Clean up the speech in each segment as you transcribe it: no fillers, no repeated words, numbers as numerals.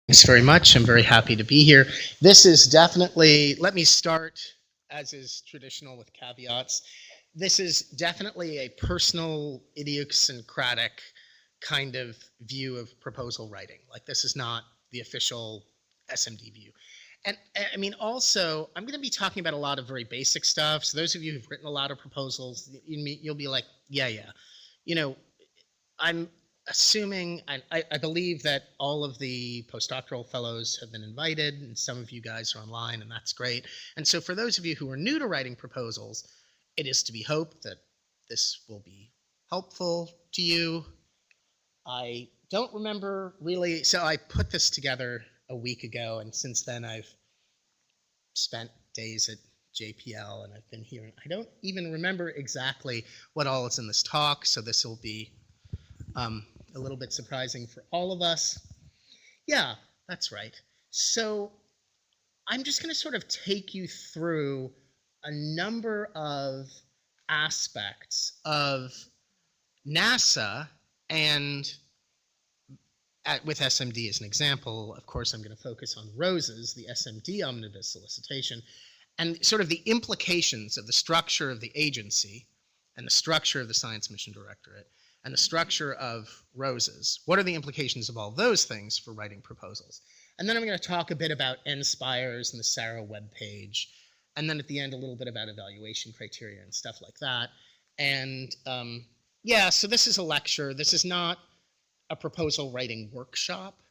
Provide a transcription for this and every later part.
Thanks very much. I'm very happy to be here. This is definitely, let me start, as is traditional with caveats. This is definitely a personal, idiosyncratic kind of view of proposal writing. Like, this is not the official SMD view. And I mean, also, I'm going to be talking about a lot of very basic stuff. So, those of you who've written a lot of proposals, you'll be like, yeah, yeah. You know, I'm assuming, I believe that all of the postdoctoral fellows have been invited, and some of you guys are online, and that's great. And so, for those of you who are new to writing proposals, it is to be hoped that this will be helpful to you. I don't remember really, so I put this together a week ago, and since then I've spent days at JPL and I've been here. I don't even remember exactly what all is in this talk, so this will be a little bit surprising for all of us. Yeah, that's right. So I'm just going to sort of take you through a number of aspects of NASA and with SMD as an example. Of course, I'm going to focus on ROSES, the SMD omnibus solicitation, and sort of the implications of the structure of the agency and the structure of the Science Mission Directorate and the structure of ROSES. What are the implications of all those things for writing proposals? And then I'm going to talk a bit about NSPIRES and the SARA webpage, and then at the end a little bit about evaluation criteria and stuff like that. And yeah, so this is a lecture. This is not a proposal writing workshop.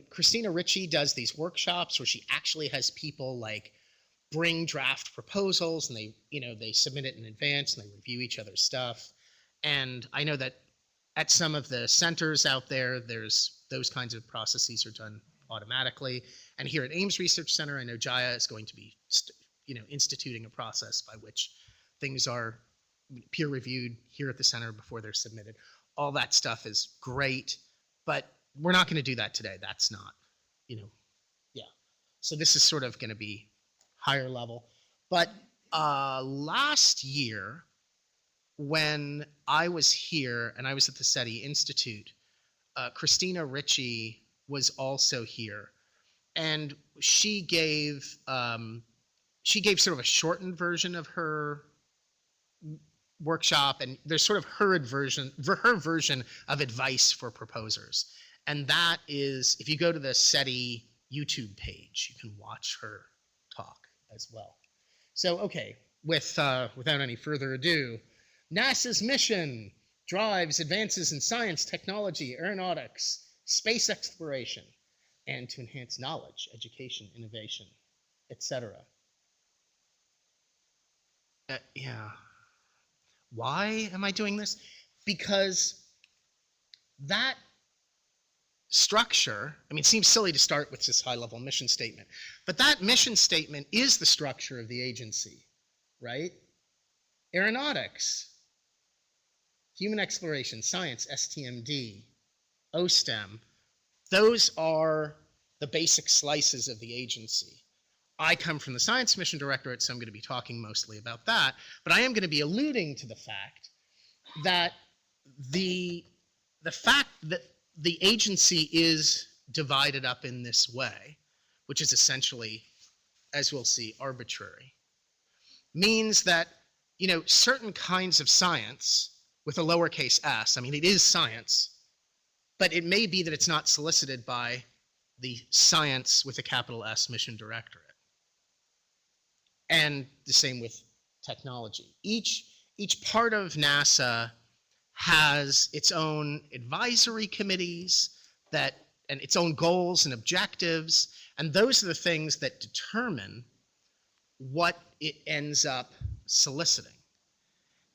Christina Ritchie does these workshops where she actually has people like bring draft proposals, and they submit it in advance and they review each other's stuff. And I know that at some of the centers out there, there's those kinds of processes are done automatically. And here at Ames Research Center, I know Jaya is going to be instituting a process by which things are peer reviewed here at the center before they're submitted. All that stuff is great, but we're not going to do that today. That's not, yeah. So this is sort of going to be higher level. But last year, when I was here and I was at the SETI Institute, Christina Ritchie was also here, and she gave sort of a shortened version of her workshop, and there's sort of her version of advice for proposers, and that is, if you go to the SETI YouTube page, you can watch her talk as well. So, okay, without any further ado, NASA's mission drives advances in science, technology, aeronautics, space exploration, and to enhance knowledge, education, innovation, etc. Yeah. Why am I doing this? Because that structure, I mean, it seems silly to start with this high-level mission statement, but that mission statement is the structure of the agency, right? Aeronautics, human exploration, science, STMD, OSTEM, those are the basic slices of the agency. I come from the Science Mission Directorate, so I'm going to be talking mostly about that, but I am going to be alluding to the fact that the fact that the agency is divided up in this way, which is essentially, as we'll see, arbitrary, means that, certain kinds of science with a lowercase s, I mean, it is science, but it may be that it's not solicited by the Science with a capital S Mission Directorate. And the same with technology. Each part of NASA has its own advisory committees and its own goals and objectives, and those are the things that determine what it ends up soliciting.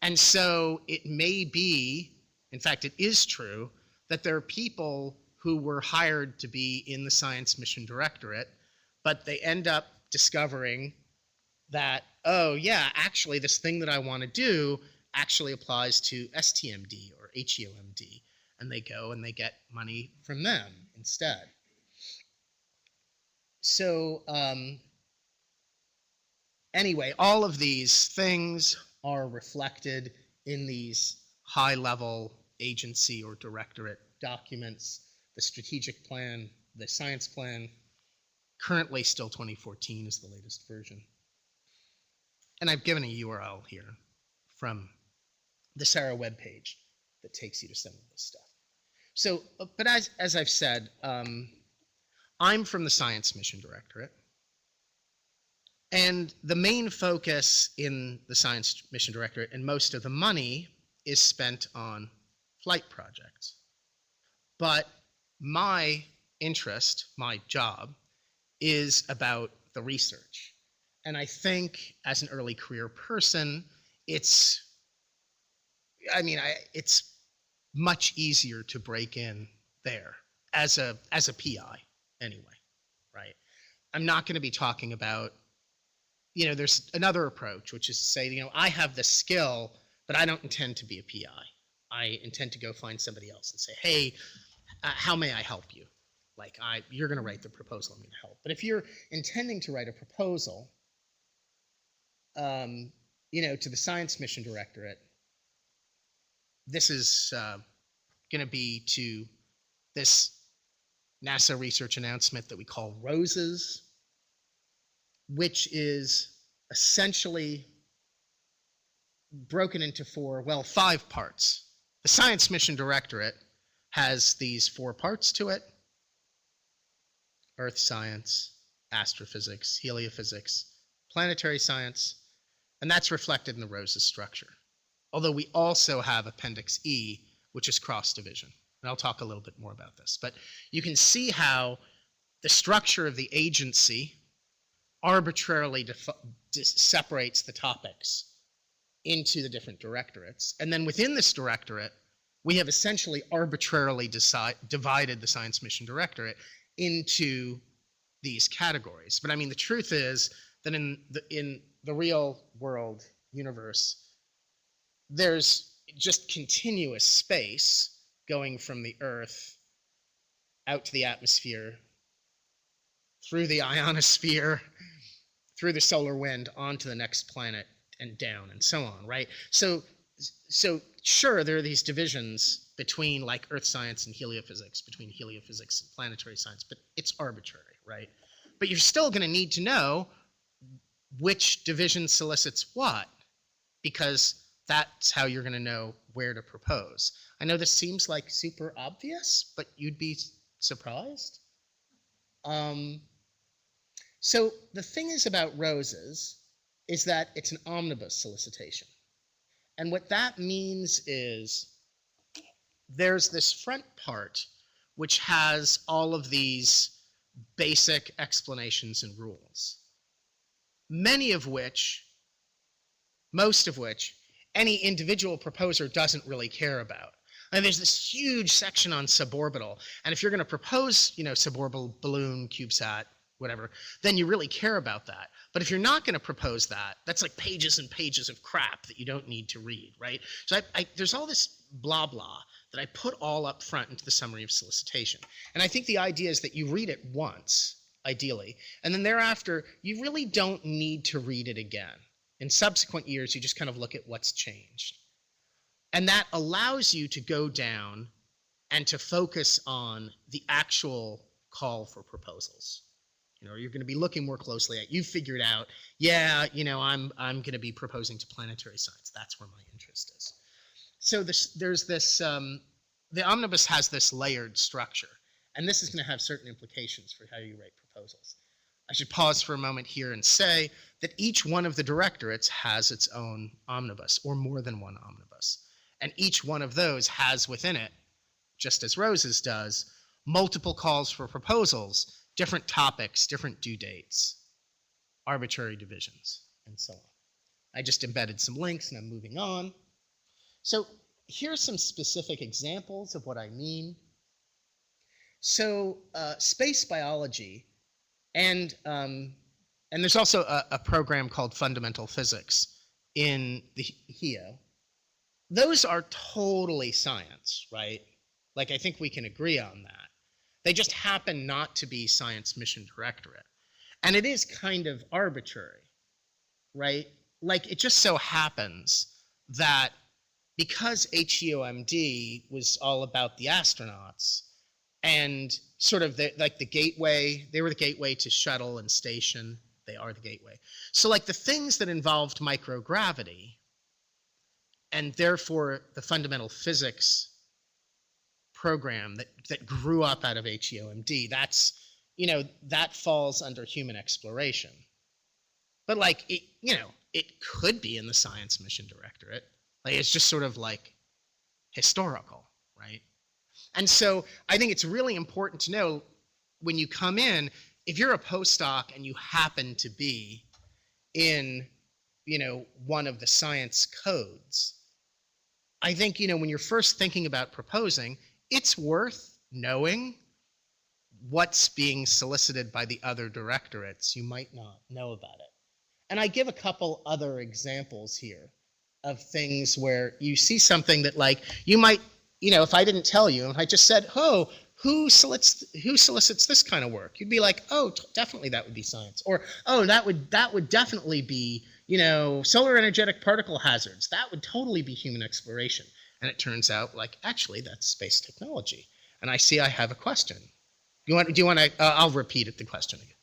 And so it may be, in fact, it is true, that there are people who were hired to be in the Science Mission Directorate, but they end up discovering that, oh yeah, actually this thing that I want to do actually applies to STMD or HEOMD, and they go and they get money from them instead. So anyway, all of these things are reflected in these high-level agency or directorate documents, the strategic plan, the science plan. Currently, still 2014 is the latest version. And I've given a URL here from the SARA webpage that takes you to some of this stuff. So, but as I've said, I'm from the Science Mission Directorate. And the main focus in the Science Mission Directorate, and most of the money, is spent on flight projects. But my interest, my job, is about the research. And I think as an early career person, it's much easier to break in there as a PI anyway, right? I'm not going to be talking about, there's another approach, which is to say, I have the skill, but I don't intend to be a PI. I intend to go find somebody else and say, hey, how may I help you? Like, you're going to write the proposal, I'm going to help. But if you're intending to write a proposal, to the Science Mission Directorate, this is going to be to this NASA research announcement that we call ROSES, which is essentially broken into 5 parts. The Science Mission Directorate has these 4 parts to it: Earth science, astrophysics, heliophysics, planetary science, and that's reflected in the ROSES structure. Although we also have Appendix E, which is cross-division. And I'll talk a little bit more about this. But you can see how the structure of the agency arbitrarily separates the topics into the different directorates. And then within this directorate, we have essentially arbitrarily divided the Science Mission Directorate into these categories. But I mean, the truth is that in the real world universe, there's just continuous space going from the Earth out to the atmosphere, through the ionosphere, through the solar wind, onto the next planet, and down, and so on, right? So sure, there are these divisions between like Earth science and heliophysics, between heliophysics and planetary science, but it's arbitrary, right? But you're still going to need to know which division solicits what, because that's how you're going to know where to propose. I know this seems like super obvious, but you'd be surprised. So the thing is about ROSES is that it's an omnibus solicitation. And what that means is there's this front part which has all of these basic explanations and rules, most of which, any individual proposer doesn't really care about. And there's this huge section on suborbital, and if you're going to propose, suborbital balloon, CubeSat, whatever, then you really care about that. But if you're not going to propose that, that's like pages and pages of crap that you don't need to read, right? So there's all this blah blah that I put all up front into the summary of solicitation. And I think the idea is that you read it once, ideally, and then thereafter, you really don't need to read it again. In subsequent years, you just kind of look at what's changed. And that allows you to go down and to focus on the actual call for proposals. You're going to be looking more closely at, you figured out, I'm going to be proposing to planetary science. That's where my interest is. So there's this, the omnibus has this layered structure, and this is going to have certain implications for how you write proposals. I should pause for a moment here and say that each one of the directorates has its own omnibus, or more than one omnibus. And each one of those has within it, just as ROSES does, multiple calls for proposals, different topics, different due dates, arbitrary divisions, and so on. I just embedded some links and I'm moving on. So here's some specific examples of what I mean. So space biology, and there's also a program called Fundamental Physics in the HEO. Those are totally science, right? Like, I think we can agree on that. They just happen not to be Science Mission Directorate. And it is kind of arbitrary, right? Like, it just so happens that because HEOMD was all about the astronauts, and sort of the gateway. They were the gateway to shuttle and station. They are the gateway. So like the things that involved microgravity, and therefore the fundamental physics program that grew up out of HEOMD, that falls under human exploration. But like it could be in the Science Mission Directorate. Like it's just sort of like historical, right? And so I think it's really important to know when you come in, if you're a postdoc and you happen to be in, one of the science codes, I think, when you're first thinking about proposing, it's worth knowing what's being solicited by the other directorates. You might not know about it. And I give a couple other examples here of things where you see something that like you might, if I didn't tell you, if I just said, oh, who solicits this kind of work? You'd be like, oh, definitely that would be science. Or, oh, that would definitely be, solar energetic particle hazards. That would totally be human exploration. And it turns out like, actually, that's space technology. And I see I have a question. Do you want to, I'll repeat it, the question again.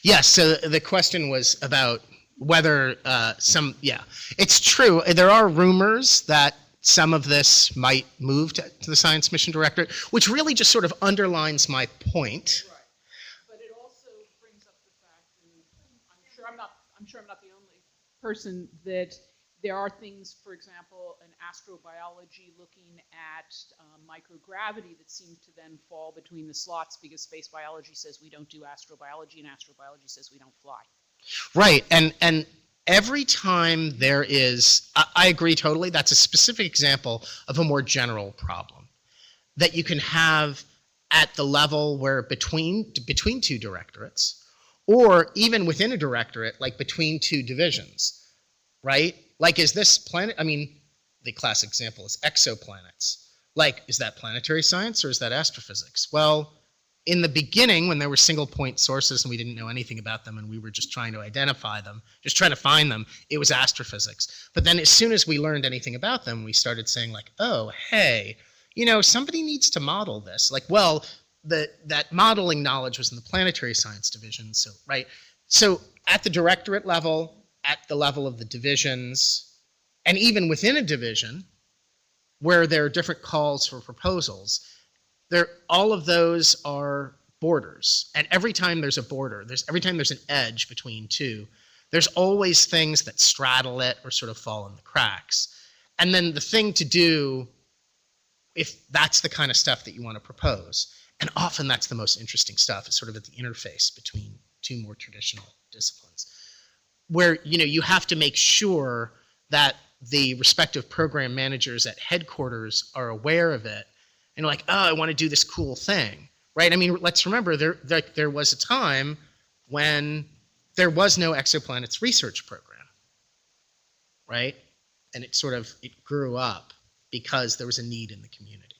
Yes, so the question was about whether it's true. There are rumors that some of this might move to the Science Mission Directorate, which really just sort of underlines my point. Right. But it also brings up the fact, and I'm sure I'm not the only person, that there are things, for example, in astrobiology looking at microgravity that seem to then fall between the slots because space biology says we don't do astrobiology and astrobiology says we don't fly. Right, and every time there is, I agree totally, that's a specific example of a more general problem that you can have at the level where between two directorates, or even within a directorate, like between two divisions, right? Like, is this planet, the classic example is exoplanets. Like, is that planetary science or is that astrophysics? Well, in the beginning, when there were single point sources and we didn't know anything about them and we were just trying to identify them, just trying to find them, it was astrophysics. But then as soon as we learned anything about them, we started saying like, oh, hey, somebody needs to model this. Like, well, that modeling knowledge was in the planetary science division, so, right? So at the directorate level, at the level of the divisions, and even within a division, where there are different calls for proposals, all of those are borders. And every time there's a border, every time there's an edge between two, there's always things that straddle it or sort of fall in the cracks. And then the thing to do, if that's the kind of stuff that you want to propose, and often that's the most interesting stuff, is sort of at the interface between two more traditional disciplines, where you have to make sure that the respective program managers at headquarters are aware of it and like, oh, I want to do this cool thing, right? Let's remember there was a time when there was no exoplanets research program, right? And it grew up because there was a need in the community.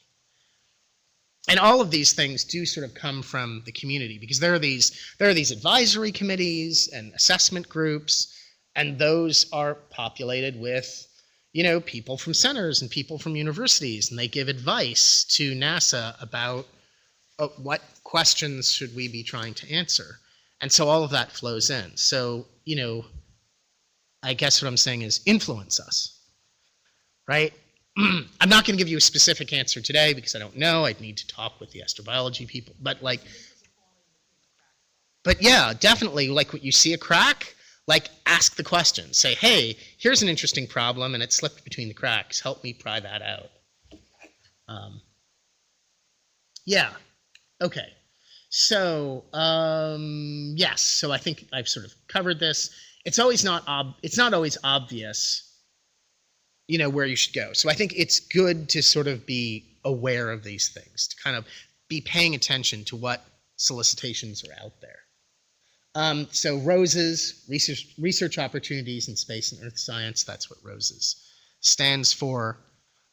And all of these things do sort of come from the community because there are these advisory committees and assessment groups, and those are populated with, people from centers and people from universities, and they give advice to NASA about what questions should we be trying to answer. And so all of that flows in. So, I guess what I'm saying is influence us, right? I'm not going to give you a specific answer today because I don't know. I'd need to talk with the astrobiology people. But yeah, definitely, like when you see a crack, like ask the question. Say, hey, here's an interesting problem and it slipped between the cracks. Help me pry that out. Yeah, okay. So, yes, so I think I've sort of covered this. It's not always obvious where you should go. So I think it's good to sort of be aware of these things, to kind of be paying attention to what solicitations are out there. So ROSES, Research Opportunities in Space and Earth Science, that's what ROSES stands for.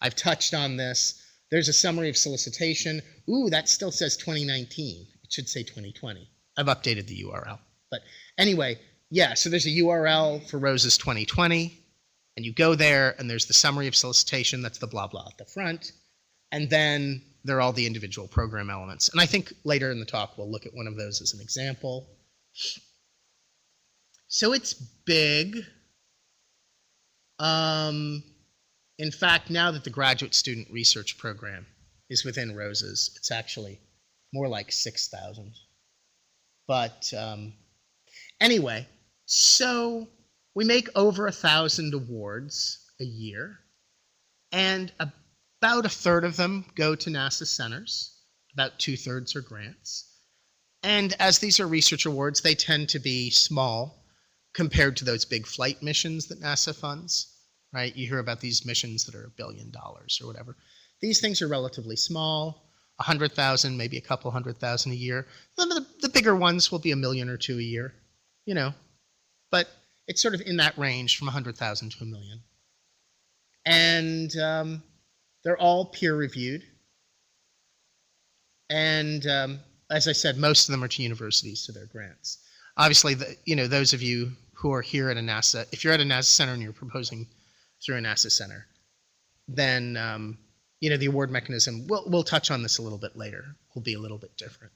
I've touched on this. There's a summary of solicitation. Ooh, that still says 2019. It should say 2020. I've updated the URL. But anyway, Yeah, so there's a URL for Roses 2020, and you go there, and there's the summary of solicitation, that's the blah blah at the front, and then there are all the individual program elements. And I think later in the talk we'll look at one of those as an example. So it's big. In fact, now that the graduate student research program is within Roses, it's actually more like 6,000. But anyway, so we make over 1,000 awards a year, and about a third of them go to NASA centers. About 2/3 are grants. And as these are research awards, they tend to be small compared to those big flight missions that NASA funds, right? You hear about these missions that are $1 billion or whatever. These things are relatively small, 100,000, maybe a couple 100,000 a year. The bigger ones will be $1 million or $2 million a year, you know, but it's sort of in that range from 100,000 to $1 million. And they're all peer-reviewed. And as I said, most of them are to universities, to their grants. Obviously, those of you who are here at a NASA, if you're at a NASA center and you're proposing through a NASA center, then the award mechanism, we'll touch on this a little bit later, will be a little bit different.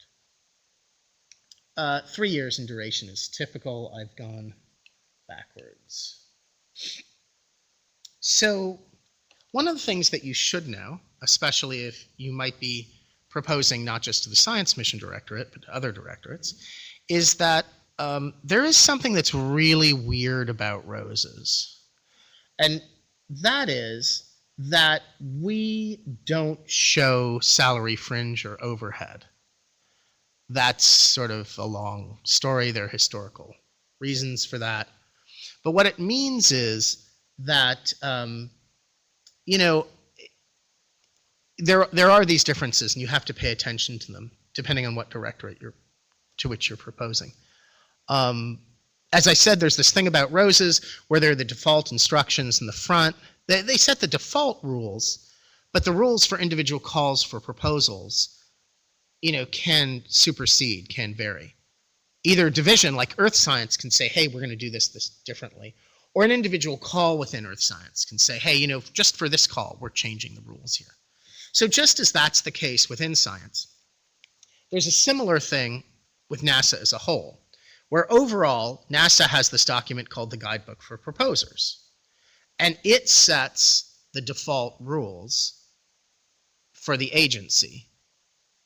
3 years in duration is typical. I've gone backwards. So one of the things that you should know, especially if you might be proposing not just to the Science Mission Directorate, but to other directorates, is that there is something that's really weird about Roses. And that is that we don't show salary fringe or overhead. That's sort of a long story. There are historical reasons for that. But what it means is that, there are these differences, and you have to pay attention to them, depending on what directorate to which you're proposing. As I said, there's this thing about Roses where there are the default instructions in the front. They set the default rules, but the rules for individual calls for proposals, can supersede, can vary. Either division, like Earth Science, can say, hey, we're going to do this differently. Or an individual call within Earth Science can say, hey, just for this call, we're changing the rules here. So just as that's the case within science, there's a similar thing with NASA as a whole, where overall, NASA has this document called the Guidebook for Proposers. And it sets the default rules for the agency.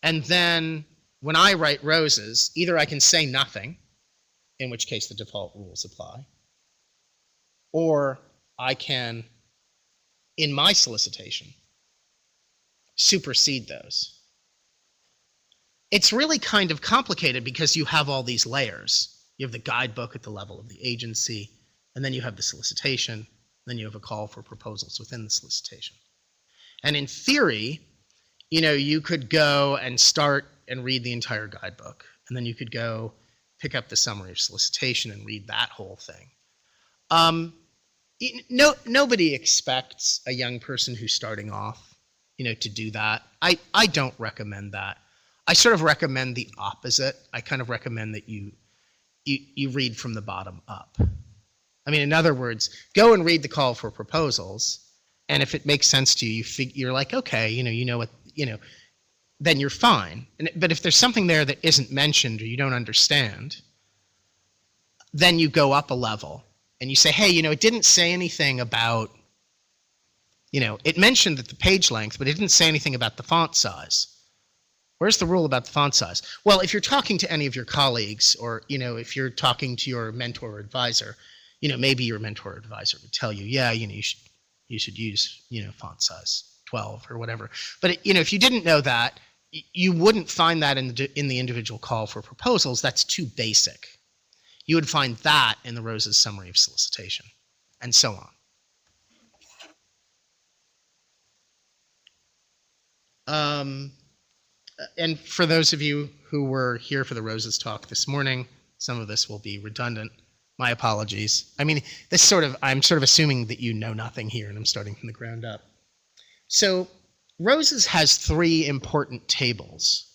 And then when I write Roses, either I can say nothing, in which case the default rules apply, or I can, in my solicitation, supersede those. It's really kind of complicated because you have all these layers. You have the guidebook at the level of the agency, and then you have the solicitation, then you have a call for proposals within the solicitation. And in theory, you could go and start and read the entire guidebook, and then you could go pick up the summary of solicitation and read that whole thing. Nobody expects a young person who's starting off, to do that. I don't recommend that. I sort of recommend the opposite. I kind of recommend that you read from the bottom up. I mean, in other words, go and read the call for proposals, and if it makes sense to you, you're like, okay, then you're fine. But if there's something there that isn't mentioned or you don't understand, then you go up a level and you say, hey, it didn't say anything about, it mentioned that the page length, but it didn't say anything about the font size. Where's the rule about the font size? Well, if you're talking to any of your colleagues, or, if you're talking to your mentor or advisor, maybe your mentor or advisor would tell you, yeah, you should use, font size 12 or whatever. But, if you didn't know that, you wouldn't find that in the individual call for proposals. That's too basic. You would find that in the Roses summary of solicitation, and so on. And for those of you who were here for the Roses talk this morning, some of this will be redundant. My apologies. I mean, I'm sort of assuming that you know nothing here, and I'm starting from the ground up. So Roses has 3 important tables.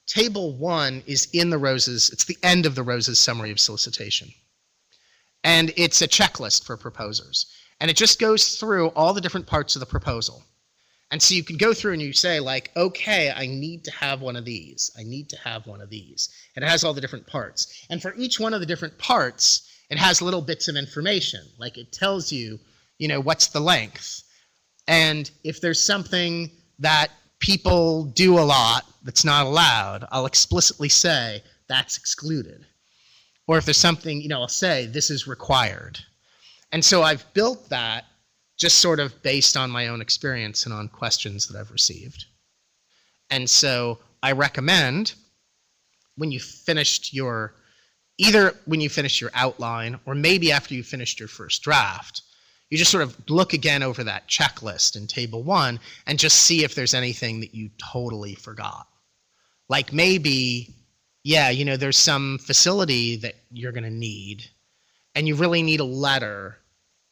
Table 1 is in the Roses, it's the end of the Roses summary of solicitation. And it's a checklist for proposers. And it just goes through all the different parts of the proposal. And so you can go through and you say, like, okay, I need to have one of these. I need to have one of these. And it has all the different parts. And for each one of the different parts, it has little bits of information. Like it tells you, what's the length. And if there's something that people do a lot that's not allowed, I'll explicitly say that's excluded. Or if there's something, I'll say this is required. And so I've built that just sort of based on my own experience and on questions that I've received. And so I recommend when you finished either when you finish your outline or maybe after you finished your first draft, you just sort of look again over that checklist in table 1 and just see if there's anything that you totally forgot. Like maybe, there's some facility that you're going to need and you really need a letter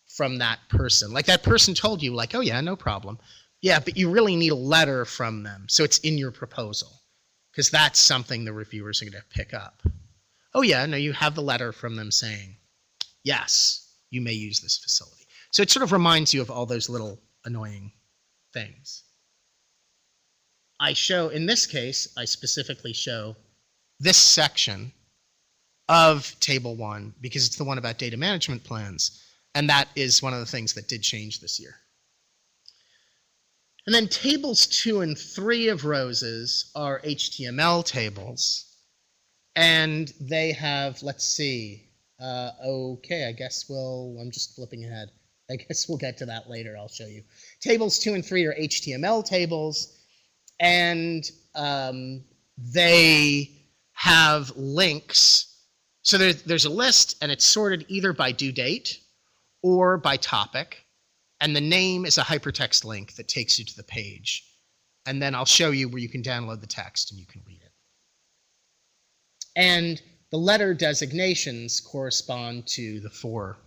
from that person. Like that person told you, like, oh yeah, no problem. Yeah, but you really need a letter from them. So it's in your proposal because that's something the reviewers are going to pick up. Oh yeah, no, you have the letter from them saying, yes, you may use this facility. So it sort of reminds you of all those little annoying things. In this case, I specifically show this section of table 1 because it's the one about data management plans. And that is one of the things that did change this year. And then tables 2 and 3 of Roses are HTML tables. And they have, let's see, okay, I guess I'm just flipping ahead. I guess we'll get to that later, I'll show you. Tables 2 and 3 are HTML tables, and they have links. So there's a list, and it's sorted either by due date or by topic, and the name is a hypertext link that takes you to the page. And then I'll show you where you can download the text and you can read it. And the letter designations correspond to the four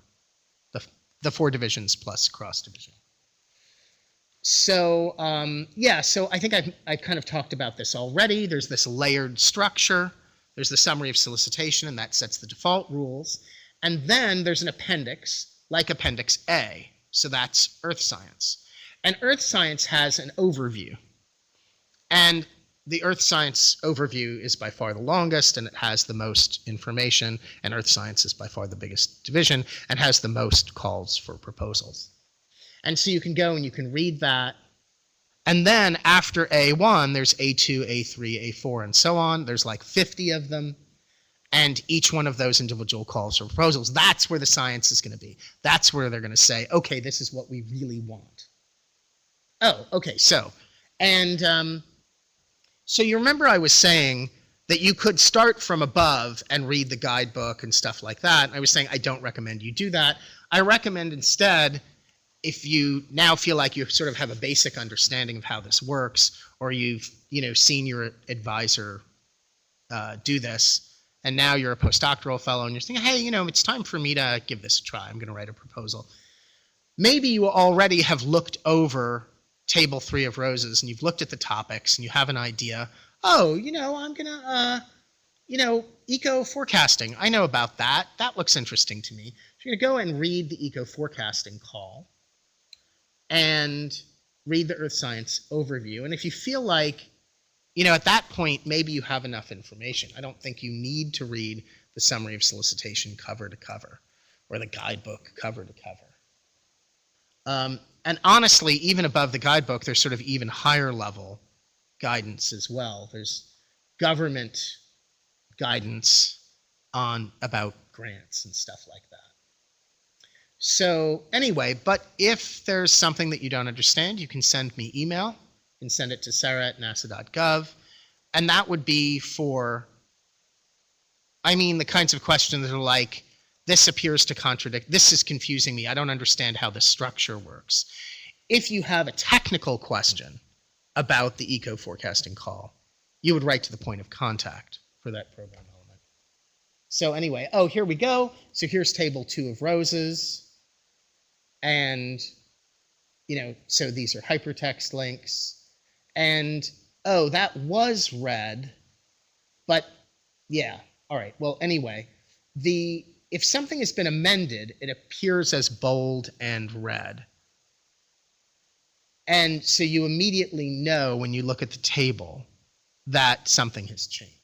divisions plus cross division. So so I think I've kind of talked about this already. There's this layered structure. There's the summary of solicitation, and that sets the default rules. And then there's an appendix, like Appendix A. So that's Earth Science. And Earth Science has an overview. And the Earth Science overview is by far the longest, and it has the most information. And Earth Science is by far the biggest division and has the most calls for proposals. And so you can go and you can read that. And then after A1, there's A2, A3, A4, and so on. There's like 50 of them. And each one of those individual calls for proposals, that's where the science is going to be. That's where they're going to say, okay, this is what we really want. Oh, okay, so you remember I was saying that you could start from above and read the guidebook and stuff like that. I was saying I don't recommend you do that. I recommend instead, if you now feel like you sort of have a basic understanding of how this works, or you've seen your advisor do this, and now you're a postdoctoral fellow and you're thinking, hey, it's time for me to give this a try. I'm going to write a proposal. Maybe you already have looked over Table 3 of Roses and you've looked at the topics and you have an idea. Oh, I'm going to, eco-forecasting. I know about that. That looks interesting to me. So you're going to go and read the eco-forecasting call and read the Earth Science overview. And if you feel like, at that point, maybe you have enough information. I don't think you need to read the summary of solicitation cover to cover or the guidebook cover to cover. And honestly, even above the guidebook, there's sort of even higher level guidance as well. There's government guidance about grants and stuff like that. So anyway, but if there's something that you don't understand, you can send me email. You can send it to sarah@nasa.gov. And that would be for, the kinds of questions that are like, this appears to contradict, this is confusing me, I don't understand how the structure works. If you have a technical question about the eco-forecasting call, you would write to the point of contact for that program element. So anyway, here we go. So here's Table 2 of Roses. And, so these are hypertext links. And, that was red, but yeah, all right. Well, anyway, the if something has been amended, it appears as bold and red. And so you immediately know when you look at the table that something has changed.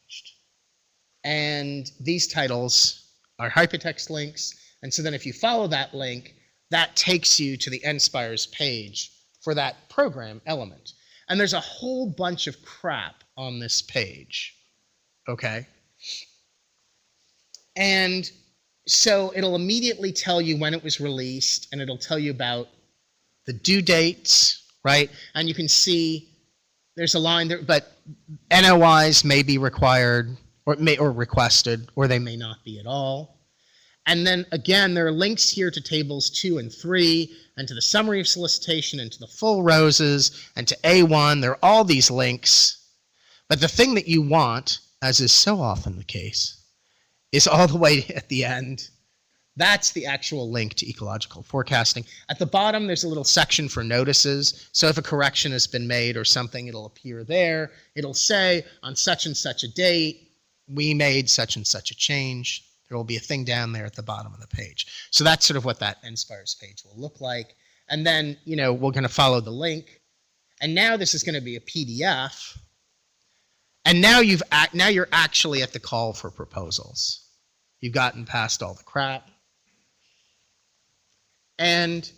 And these titles are hypertext links. And so then if you follow that link, that takes you to the NSPIRES page for that program element. And there's a whole bunch of crap on this page, okay? And so it'll immediately tell you when it was released, and it'll tell you about the due dates, right? And you can see there's a line there, but NOIs may be required or requested, or they may not be at all. And then again, there are links here to tables 2 and 3, and to the summary of solicitation, and to the full roses, and to A1. There are all these links. But the thing that you want, as is so often the case, is all the way at the end. That's the actual link to ecological forecasting. At the bottom, there's a little section for notices. So if a correction has been made or something, it'll appear there. It'll say, on such and such a date, we made such and such a change. There will be a thing down there at the bottom of the page. So that's sort of what that NSPIRES page will look like. And then, we're going to follow the link. And now this is going to be a PDF. And now you're actually at the call for proposals. You've gotten past all the crap. And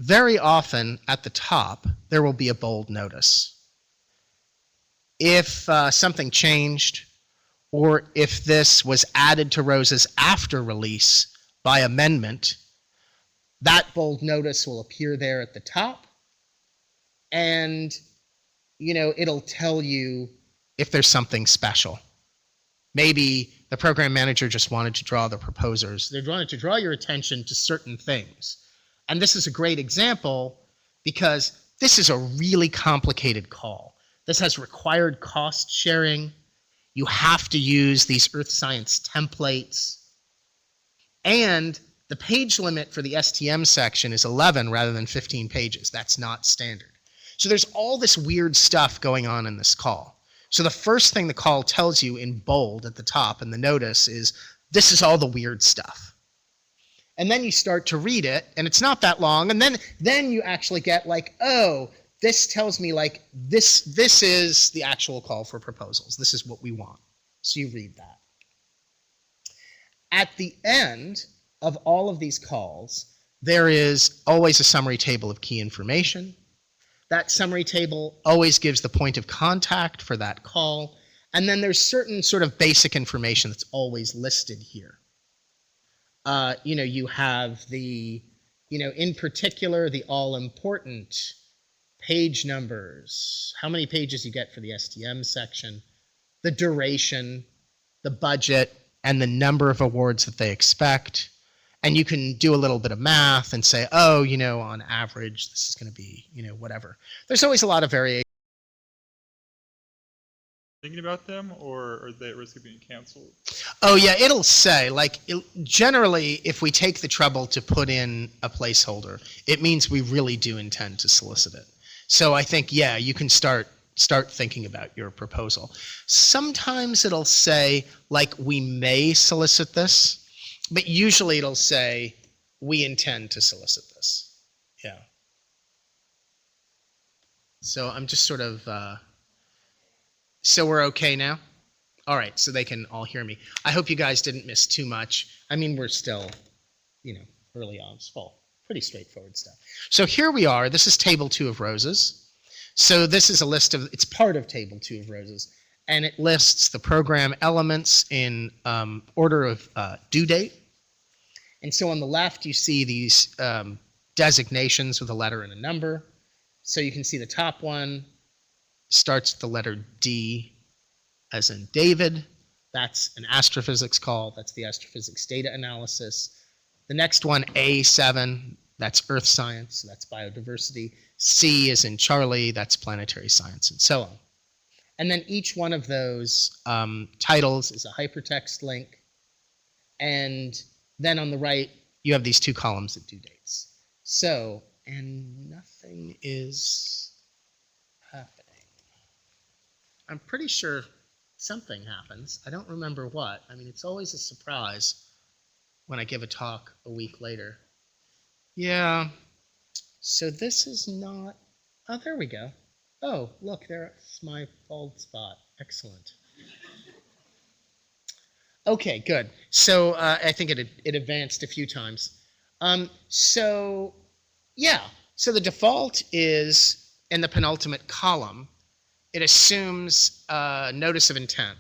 very often at the top, there will be a bold notice. If something changed, or if this was added to roses after release by amendment, that bold notice will appear there at the top. And, it'll tell you if there's something special. Maybe the program manager just wanted to draw the proposers. They wanted to draw your attention to certain things. And this is a great example because this is a really complicated call. This has required cost sharing. You have to use these earth science templates. And the page limit for the STM section is 11 rather than 15 pages. That's not standard. So there's all this weird stuff going on in this call. So the first thing the call tells you in bold at the top in the notice is, this is all the weird stuff. And then you start to read it, and it's not that long, and then you actually get like, oh, this tells me like, this is the actual call for proposals. This is what we want. So you read that. At the end of all of these calls, there is always a summary table of key information. That summary table always gives the point of contact for that call. And then there's certain sort of basic information that's always listed here. You have the, in particular, the all-important page numbers, how many pages you get for the STM section, the duration, the budget, and the number of awards that they expect. And you can do a little bit of math and say, oh, on average, this is going to be, whatever. There's always a lot of variation. Thinking about them, or are they at risk of being canceled? Oh, yeah, it'll say, generally, if we take the trouble to put in a placeholder, it means we really do intend to solicit it. So I think, yeah, you can start thinking about your proposal. Sometimes it'll say, we may solicit this, but usually it'll say, we intend to solicit this. Yeah. So I'm just sort of, so we're okay now? All right, so they can all hear me. I hope you guys didn't miss too much. I mean, we're still, early on. It's pretty straightforward stuff. So here we are. This is table 2 of roses. So this is a list of, it's part of table 2 of roses, and it lists the program elements in order of due date. And so on the left, you see these designations with a letter and a number. So you can see the top one starts with the letter D, as in David. That's an astrophysics call. That's the astrophysics data analysis. The next one, A7, that's earth science. So that's biodiversity. C is in Charlie. That's planetary science, and so on. And then each one of those titles is a hypertext link. And then on the right, you have these 2 columns of due dates. So, and nothing is happening. I'm pretty sure something happens. I don't remember what. I mean, it's always a surprise. when I give a talk a week later. Yeah, so this is not, oh, there we go. Oh, look, there's my bald spot. Excellent. Okay, good. So I think it advanced a few times. So yeah, so the default is in the penultimate column, it assumes notice of intent,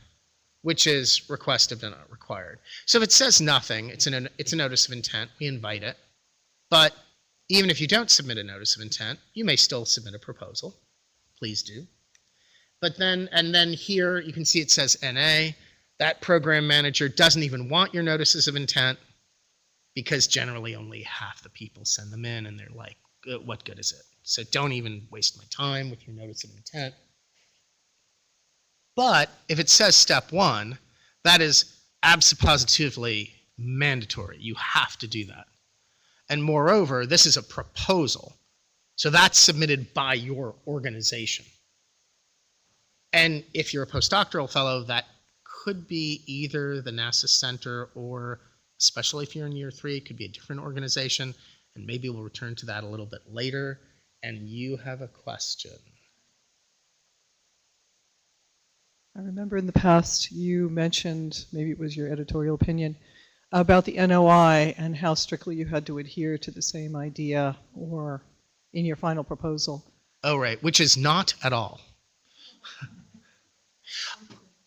which is requested but not required. So if it says nothing, it's a notice of intent, we invite it. But even if you don't submit a notice of intent, you may still submit a proposal. Please do. But then, and then here you can see it says NA. That program manager doesn't even want your notices of intent because generally only half the people send them in and they're like, what good is it? So don't even waste my time with your notice of intent. But if it says step 1, that is absolutely mandatory. You have to do that. And moreover, this is a proposal. So that's submitted by your organization. And if you're a postdoctoral fellow, that could be either the NASA Center or, especially if you're in year 3, it could be a different organization. And maybe we'll return to that a little bit later. And you have a question. I remember in the past you mentioned, maybe it was your editorial opinion, about the NOI and how strictly you had to adhere to the same idea or in your final proposal. Oh, right, which is not at all.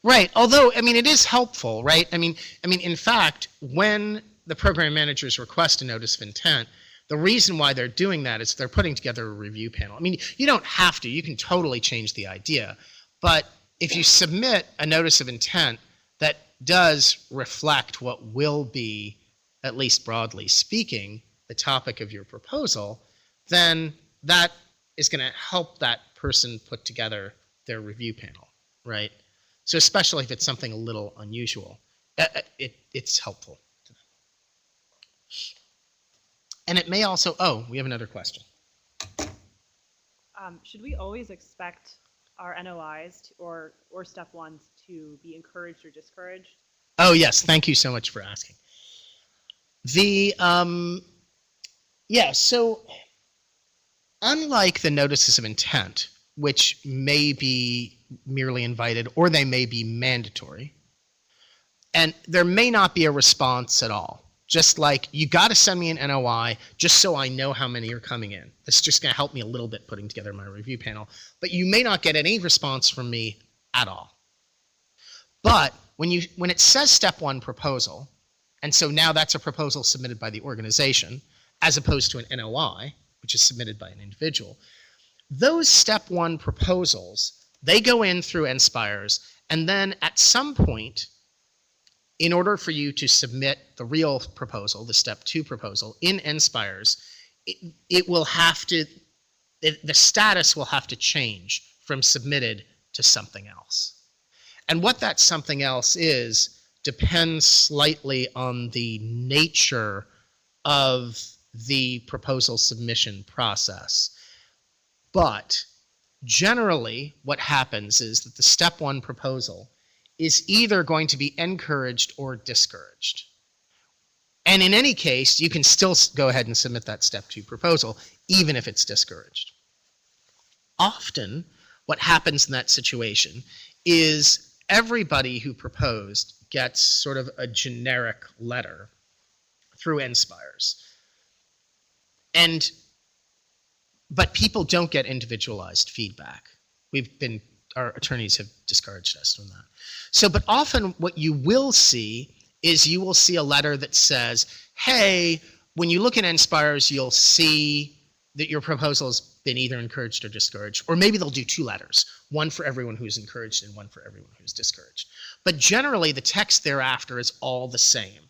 Right, although, I mean, it is helpful, right? I mean, in fact, when the program managers request a notice of intent, the reason why they're doing that is they're putting together a review panel. I mean, you don't have to. You can totally change the idea. But if you submit a notice of intent that does reflect what will be, at least broadly speaking, the topic of your proposal, then that is going to help that person put together their review panel, right? So especially if it's something a little unusual, it's helpful to them. And it may also, oh, we have another question. Should we always expect our NOIs or step 1s to be encouraged or discouraged? Oh, yes. Thank you so much for asking. Yeah, so unlike the notices of intent, which may be merely invited or they may be mandatory, and there may not be a response at all. Just like, you got to send me an NOI just so I know how many are coming in. That's just going to help me a little bit putting together my review panel. But you may not get any response from me at all. But when it says step 1 proposal, and so now that's a proposal submitted by the organization, as opposed to an NOI, which is submitted by an individual, those step 1 proposals, they go in through NSPIRES, and then at some point, in order for you to submit the real proposal, the step 2 proposal, in NSPIRES, it will have to, the status will have to change from submitted to something else. And what that something else is depends slightly on the nature of the proposal submission process. But generally, what happens is that the step 1 proposal is either going to be encouraged or discouraged. And in any case, you can still go ahead and submit that step 2 proposal, even if it's discouraged. Often, what happens in that situation is everybody who proposed gets sort of a generic letter through NSPIRES. But people don't get individualized feedback. Our attorneys have discouraged us from that. So, but often what you will see is you will see a letter that says, hey, when you look at NSPIRES, you'll see that your proposal has been either encouraged or discouraged. Or maybe they'll do 2 letters, one for everyone who's encouraged and one for everyone who's discouraged. But generally, the text thereafter is all the same.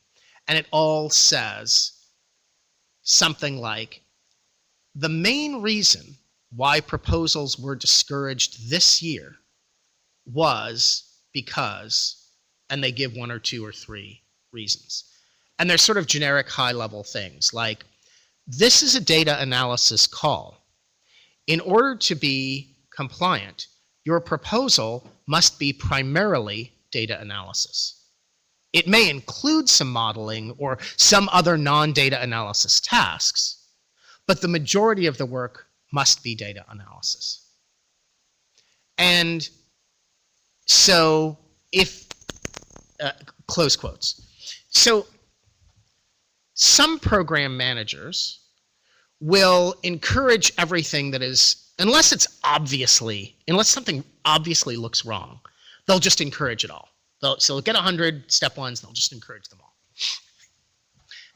And it all says something like, the main reason why proposals were discouraged this year was because, and they give 1 or 2 or 3 reasons. And they're sort of generic high-level things like, this is a data analysis call. In order to be compliant, your proposal must be primarily data analysis. It may include some modeling or some other non-data analysis tasks, but the majority of the work must be data analysis. And so if, close quotes. So some program managers will encourage everything that is, unless something obviously looks wrong, they'll just encourage it all. So they'll get 100 step ones, they'll just encourage them all.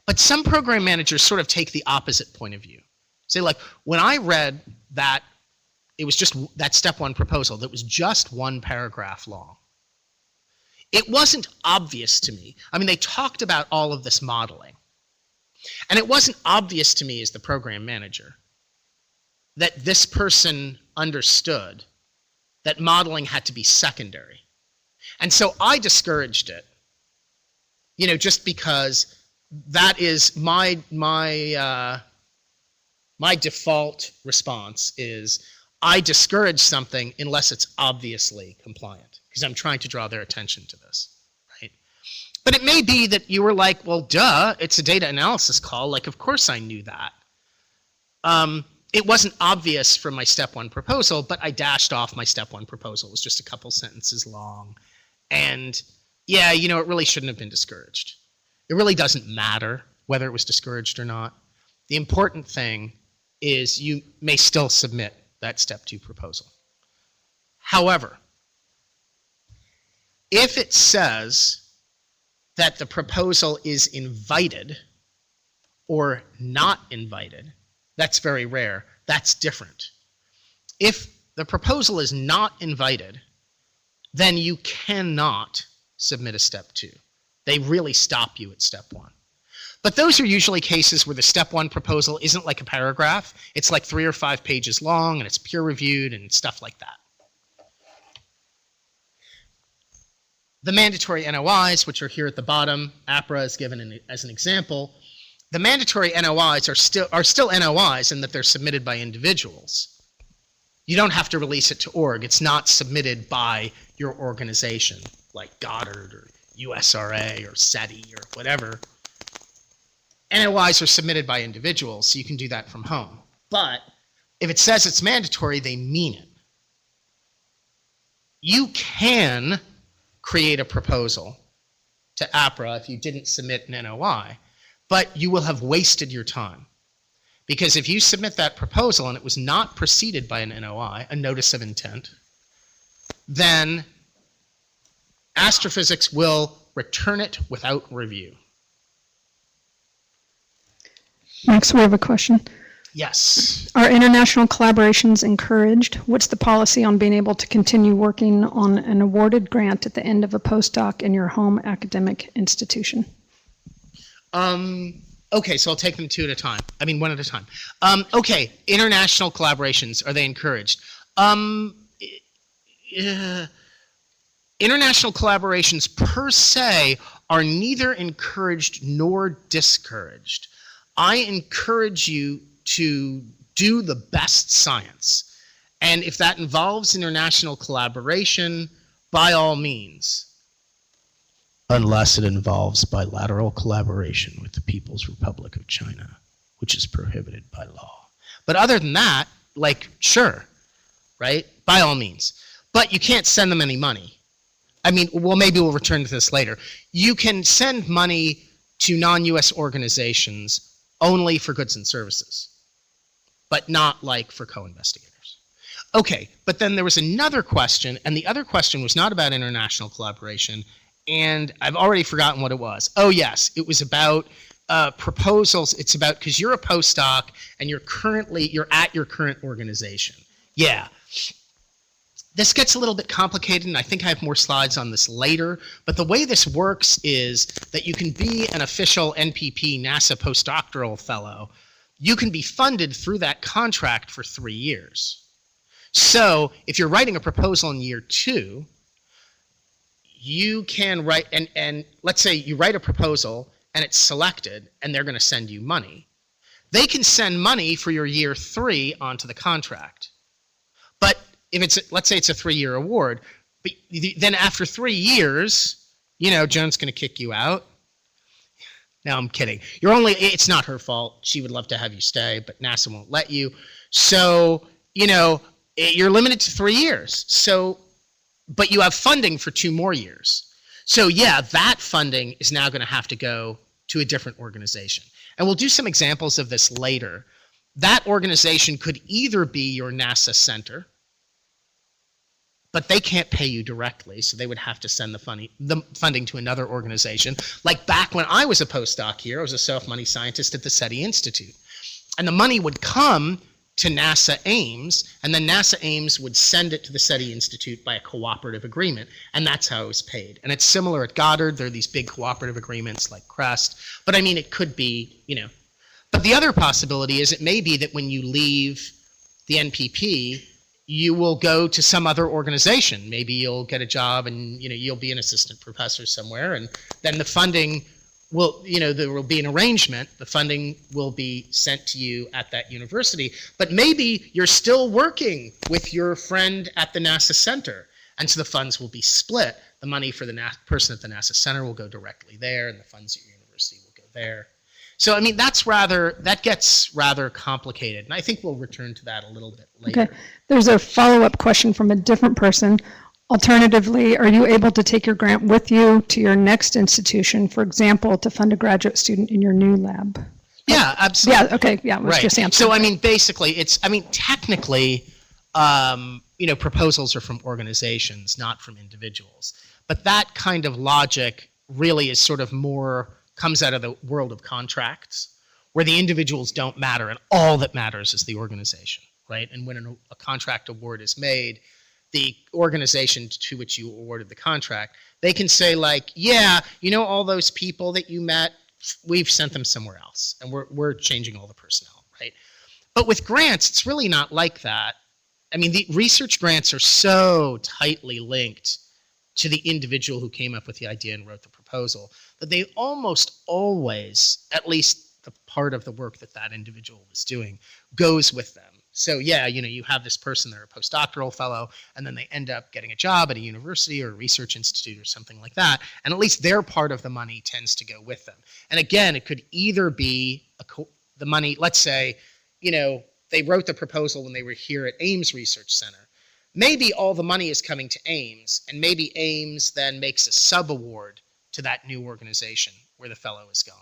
But some program managers sort of take the opposite point of view. Say, like, when I read that it was just that step one proposal that was just one paragraph long, it wasn't obvious to me. I mean, they talked about all of this modeling, and it wasn't obvious to me as the program manager that this person understood that modeling had to be secondary. And so I discouraged it, just because that is my default response is I discourage something unless it's obviously compliant, because I'm trying to draw their attention to this, right? But it may be that you were like, well, duh, it's a data analysis call. Like, of course I knew that. It wasn't obvious from my step one proposal, but I dashed off my step one proposal. It was just a couple sentences long. And yeah, it really shouldn't have been discouraged. It really doesn't matter whether it was discouraged or not. The important thing is you may still submit that step two proposal. However, if it says that the proposal is invited or not invited, that's very rare. That's different. If the proposal is not invited, then you cannot submit a step two. They really stop you at step one. But those are usually cases where the step one proposal isn't like a paragraph. It's like 3 or 5 pages long, and it's peer reviewed and stuff like that. The mandatory NOIs, which are here at the bottom, APRA is given as an example. The mandatory NOIs are still NOIs in that they're submitted by individuals. You don't have to release it to org. It's not submitted by your organization, like Goddard or USRA or SETI or whatever. NOIs are submitted by individuals, so you can do that from home. But if it says it's mandatory, they mean it. You can create a proposal to APRA if you didn't submit an NOI, but you will have wasted your time. Because if you submit that proposal and it was not preceded by an NOI, a notice of intent, then Astrophysics will return it without review. Max, we have a question. Yes. Are international collaborations encouraged? What's the policy on being able to continue working on an awarded grant at the end of a postdoc in your home academic institution? Okay, so I'll take them one at a time. Okay, international collaborations, are they encouraged? International collaborations per se are neither encouraged nor discouraged. I encourage you to do the best science. And if that involves international collaboration, by all means. Unless it involves bilateral collaboration with the People's Republic of China, which is prohibited by law. But other than that, sure, right? By all means. But you can't send them any money. Maybe we'll return to this later. You can send money to non-US organizations only for goods and services, but not for co-investigators. Okay, but then there was another question, and the other question was not about international collaboration, and I've already forgotten what it was. Oh yes, it was about proposals. It's about, because you're a postdoc and you're at your current organization. Yeah. This gets a little bit complicated, and I think I have more slides on this later, but the way this works is that you can be an official NPP NASA postdoctoral fellow. You can be funded through that contract for 3 years. So if you're writing a proposal in year 2, you can write, and let's say you write a proposal and it's selected and they're going to send you money. They can send money for your year 3 onto the contract. But if let's say it's a 3-year award, but then after 3 years, Joan's going to kick you out. No, I'm kidding. It's not her fault. She would love to have you stay, but NASA won't let you. So, you're limited to 3 years. So, but you have funding for 2 more years. So yeah, that funding is now going to have to go to a different organization. And we'll do some examples of this later. That organization could either be your NASA center, but they can't pay you directly, so they would have to send the funding to another organization. Like back when I was a postdoc here, I was a self-money scientist at the SETI Institute. And the money would come to NASA Ames, and then NASA Ames would send it to the SETI Institute by a cooperative agreement, and that's how it was paid. And it's similar at Goddard. There are these big cooperative agreements like CREST, but I mean, it could be, But the other possibility is it may be that when you leave the NPP, you will go to some other organization. Maybe you'll get a job and you'll be an assistant professor somewhere, and then the funding will, there will be an arrangement. The funding will be sent to you at that university, but maybe you're still working with your friend at the NASA center, and so the funds will be split. The money for the person at the NASA center will go directly there, and the funds at your university will go there. So, I mean, that gets rather complicated, and I think we'll return to that a little bit later. Okay. There's a follow-up question from a different person. Alternatively, are you able to take your grant with you to your next institution, for example, to fund a graduate student in your new lab? Yeah, absolutely. Yeah, okay, yeah, it was just answering. So, I mean, basically, technically, proposals are from organizations, not from individuals. But that kind of logic really is sort of comes out of the world of contracts, where the individuals don't matter and all that matters is the organization, right? And when a contract award is made, the organization to which you awarded the contract, they can say like, yeah, all those people that you met, we've sent them somewhere else, and we're changing all the personnel, right? But with grants, it's really not like that. I mean, the research grants are so tightly linked to the individual who came up with the idea and wrote the proposal that they almost always, at least the part of the work that individual was doing, goes with them. So yeah, you have this person, they're a postdoctoral fellow, and then they end up getting a job at a university or a research institute or something like that, and at least their part of the money tends to go with them. And again, it could either be the money, let's say, they wrote the proposal when they were here at Ames Research Center. Maybe all the money is coming to Ames, and maybe Ames then makes a sub-award to that new organization where the fellow is gone.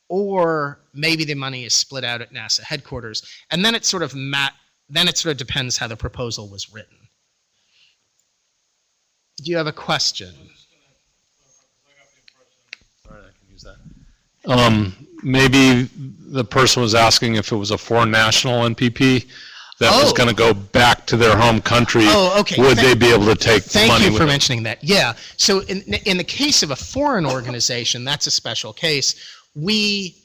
Or maybe the money is split out at NASA headquarters, and then it sort of depends how the proposal was written. Do you have a question? Sorry, I can use that. Maybe the person was asking if it was a foreign national NPP that was going to go back to their home country. Oh, okay. Would they be able to take money with Thank you for them? mentioning that. Yeah. So in the case of a foreign organization, that's a special case. We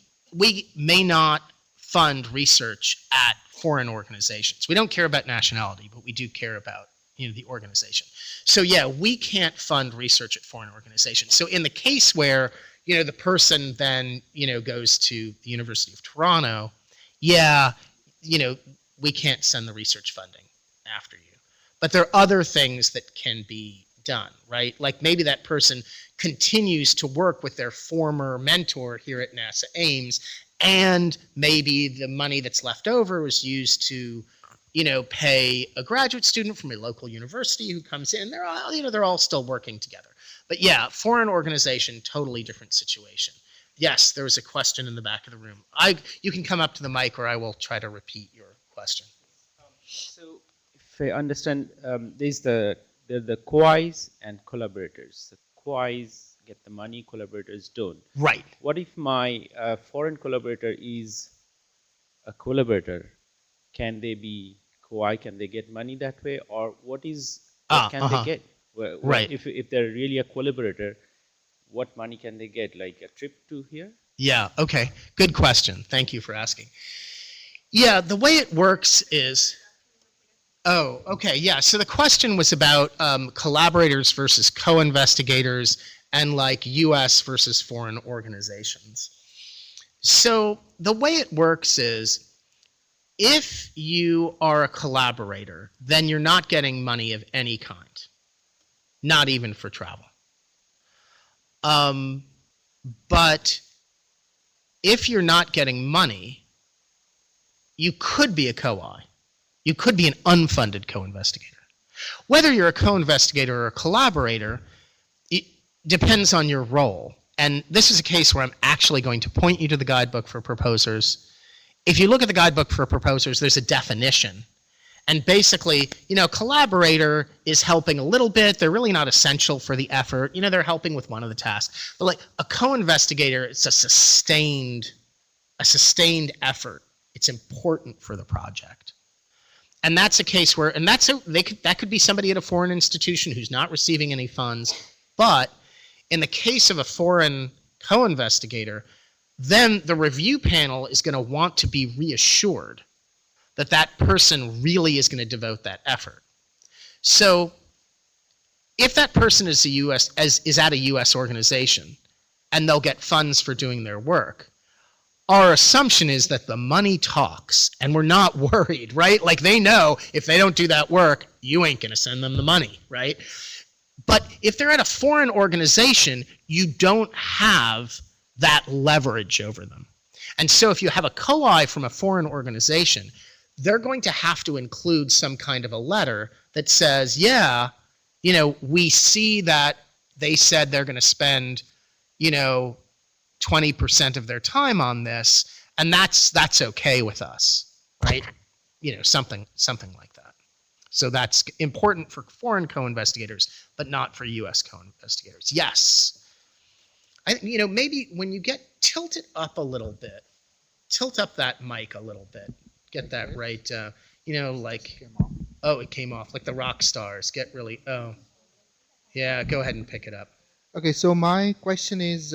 may not fund research at foreign organizations. We don't care about nationality, but we do care about the organization. So yeah, we can't fund research at foreign organizations. So in the case where the person then goes to the University of Toronto, yeah, we can't send the research funding after you. But there are other things that can be done, right? Like maybe that person continues to work with their former mentor here at NASA Ames, and maybe the money that's left over was used to, pay a graduate student from a local university who comes in. They're all still working together. But yeah, foreign organization, totally different situation. Yes, there was a question in the back of the room. You can come up to the mic, or I will try to repeat your question. So, if I understand, there's the QIs and collaborators. The QIs get the money, collaborators don't. Right. What if my foreign collaborator is a collaborator? Can they be QI? Can they get money that way, or what can they get? Right. If they're really a collaborator, what money can they get? Like a trip to here? Yeah. Okay. Good question. Thank you for asking. Yeah, the way it works is, oh, okay, yeah. So the question was about collaborators versus co-investigators and like U.S. versus foreign organizations. So the way it works is, if you are a collaborator, then you're not getting money of any kind, not even for travel. But if you're not getting money, you could be a co-I. You could be an unfunded co-investigator. Whether you're a co-investigator or a collaborator, it depends on your role. And this is a case where I'm actually going to point you to the guidebook for proposers. If you look at the guidebook for proposers, there's a definition. And basically, collaborator is helping a little bit. They're really not essential for the effort. They're helping with one of the tasks. But like a co-investigator, it's a sustained effort. It's important for the project. And that's a case where, that could be somebody at a foreign institution who's not receiving any funds. But in the case of a foreign co-investigator, then the review panel is going to want to be reassured that that person really is going to devote that effort. So if that person is at a U.S. organization and they'll get funds for doing their work, our assumption is that the money talks and we're not worried, right? Like they know if they don't do that work, you ain't going to send them the money, right? But if they're at a foreign organization, you don't have that leverage over them. And so if you have a co-I from a foreign organization, they're going to have to include some kind of a letter that says, yeah, we see that they said they're going to spend, 20% of their time on this, and that's okay with us, right? Something like that. So that's important for foreign co-investigators, but not for U.S. co-investigators. Yes. Maybe when you tilt it up a little bit, tilt up that mic a little bit. Get that right, it came off, like the rock stars, yeah, go ahead and pick it up. Okay, so my question is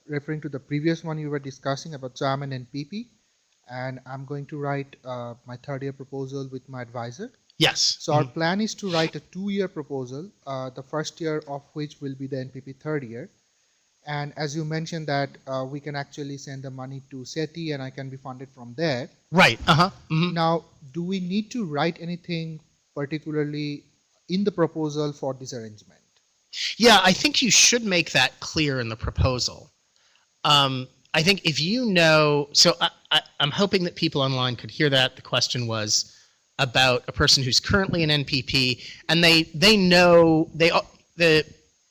referring to the previous one you were discussing about JAM and NPP, and I'm going to write my third-year proposal with my advisor. Yes. So our plan is to write a 2-year proposal, the first year of which will be the NPP third year. And as you mentioned that we can actually send the money to SETI and I can be funded from there. Right, mm-hmm. Now, do we need to write anything particularly in the proposal for this arrangement? Yeah, I think you should make that clear in the proposal. I think if so I'm hoping that people online could hear that. The question was about a person who's currently an NPP and they know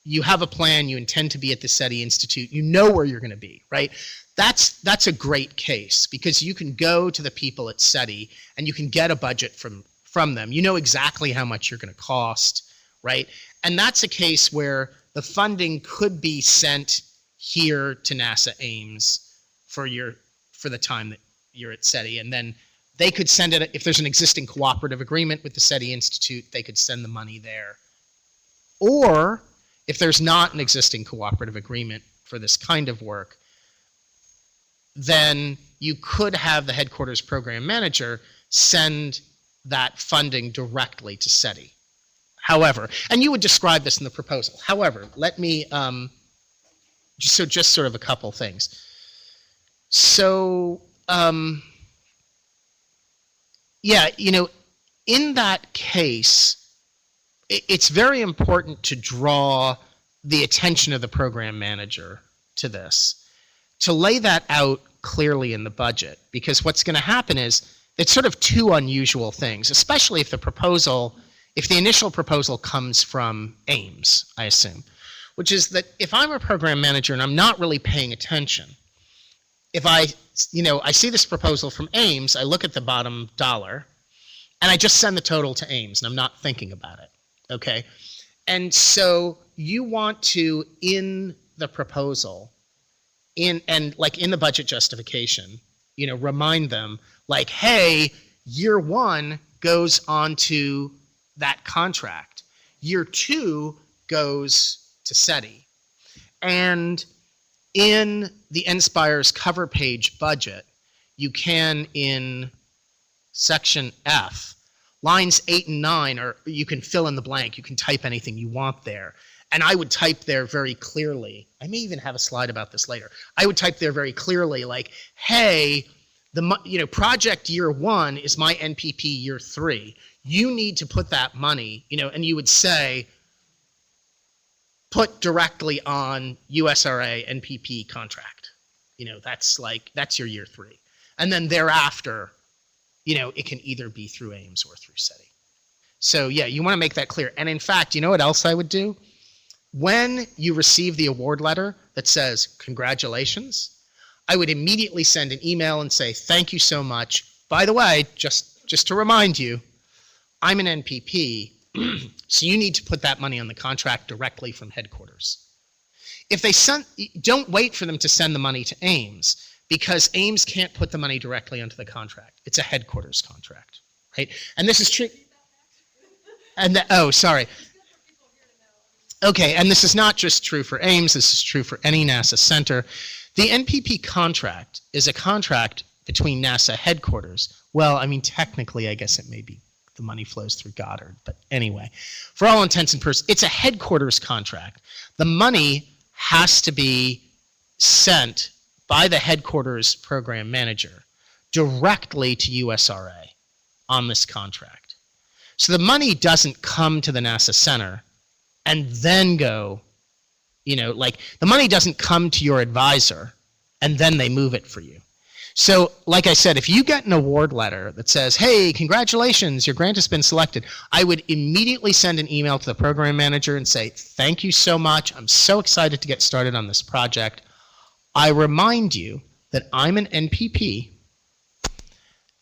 you have a plan, you intend to be at the SETI Institute, you know where you're going to be, right? That's a great case because you can go to the people at SETI and you can get a budget from them. You know exactly how much you're going to cost, right? And that's a case where the funding could be sent here to NASA Ames for the time that you're at SETI, and then they could send it, if there's an existing cooperative agreement with the SETI Institute, they could send the money there. Or if there's not an existing cooperative agreement for this kind of work, then you could have the headquarters program manager send that funding directly to SETI. However, and you would describe this in the proposal. However, let me, just sort of a couple things. So, in that case, it's very important to draw the attention of the program manager to this, to lay that out clearly in the budget, because what's going to happen is it's sort of two unusual things, especially if the initial proposal comes from Ames, I assume, which is that if I'm a program manager and I'm not really paying attention, if I see this proposal from Ames, I look at the bottom dollar, and I just send the total to Ames, and I'm not thinking about it. Okay, and so you want to, in the proposal, in the budget justification, remind them like, hey, year 1 goes on to that contract. Year 2 goes to SETI. And in the NSPIRE's cover page budget, you can, in section F, lines 8 and 9, or you can fill in the blank. You can type anything you want there. And I would type there very clearly, I may even have a slide about this later. I would type there very clearly like, hey, project year 1 is my NPP year 3. You need to put that money, and you would say, put directly on USRA NPP contract. That's your year 3. And then thereafter, it can either be through Ames or through SETI. So yeah, you want to make that clear. And in fact, you know what else I would do? When you receive the award letter that says, congratulations, I would immediately send an email and say, thank you so much. By the way, just to remind you, I'm an NPP, so you need to put that money on the contract directly from headquarters. If they don't wait for them to send the money to Ames, because Ames can't put the money directly onto the contract. It's a headquarters contract, right? And this is true. And sorry. Okay, and this is not just true for Ames, this is true for any NASA center. The NPP contract is a contract between NASA headquarters. Well, I mean, technically, I guess it may be the money flows through Goddard, but anyway, for all intents and purposes, it's a headquarters contract. The money has to be sent by the headquarters program manager directly to USRA on this contract. So the money doesn't come to the NASA center and then go, the money doesn't come to your advisor and then they move it for you. So like I said, if you get an award letter that says, hey, congratulations, your grant has been selected, I would immediately send an email to the program manager and say, thank you so much. I'm so excited to get started on this project. I remind you that I'm an NPP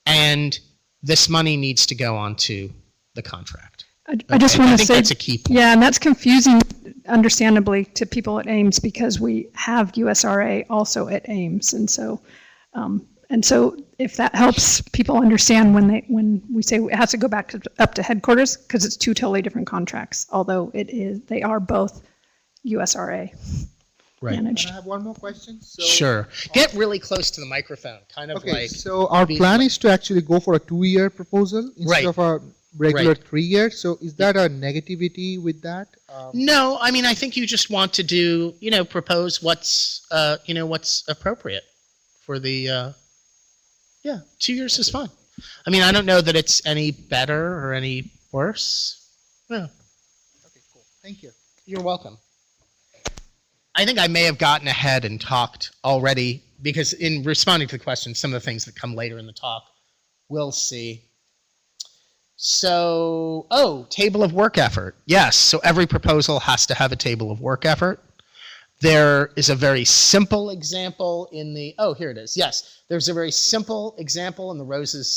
and this money needs to go onto the contract. I just want to say, that's a key point. Yeah, and that's confusing, understandably, to people at Ames because we have USRA also at Ames, and so if that helps people understand when we say it has to go back up to headquarters, because it's 2 totally different contracts, although they are both USRA managed. Can I have one more question? Sure. Get really close to the microphone, kind of okay, so our plan is to actually go for a 2-year proposal instead of a regular 3-year. So is that a negativity with that? No, I mean, I think you just want to do, propose what's appropriate for the, 2 years is fine. I mean, I don't know that it's any better or any worse. No. Okay, cool. Thank you. You're welcome. I think I may have gotten ahead and talked already because in responding to the question, some of the things that come later in the talk, we'll see. So, table of work effort. Yes, so every proposal has to have a table of work effort. There is a very simple example in the, here it is. Yes, there's a very simple example in the Rose's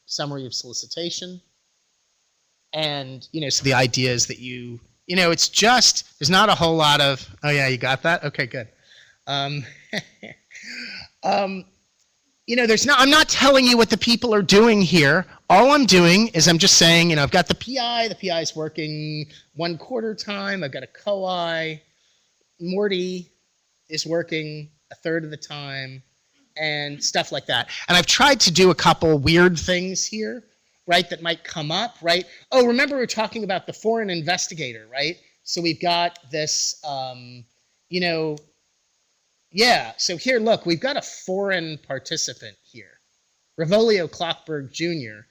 summary of solicitation. And, so the idea is that it's just, there's not a whole lot of, oh yeah, you got that? Okay, good. I'm not telling you what the people are doing here. All I'm doing is I'm just saying, I've got the PI is working 1/4 time, I've got a co-I, Morty is working 1/3 of the time, and stuff like that. And I've tried to do a couple weird things here, right, that might come up, right? Oh, remember we were talking about the foreign investigator, right? So we've got this, so here, look, we've got a foreign participant here. Revolio Klockberg Jr.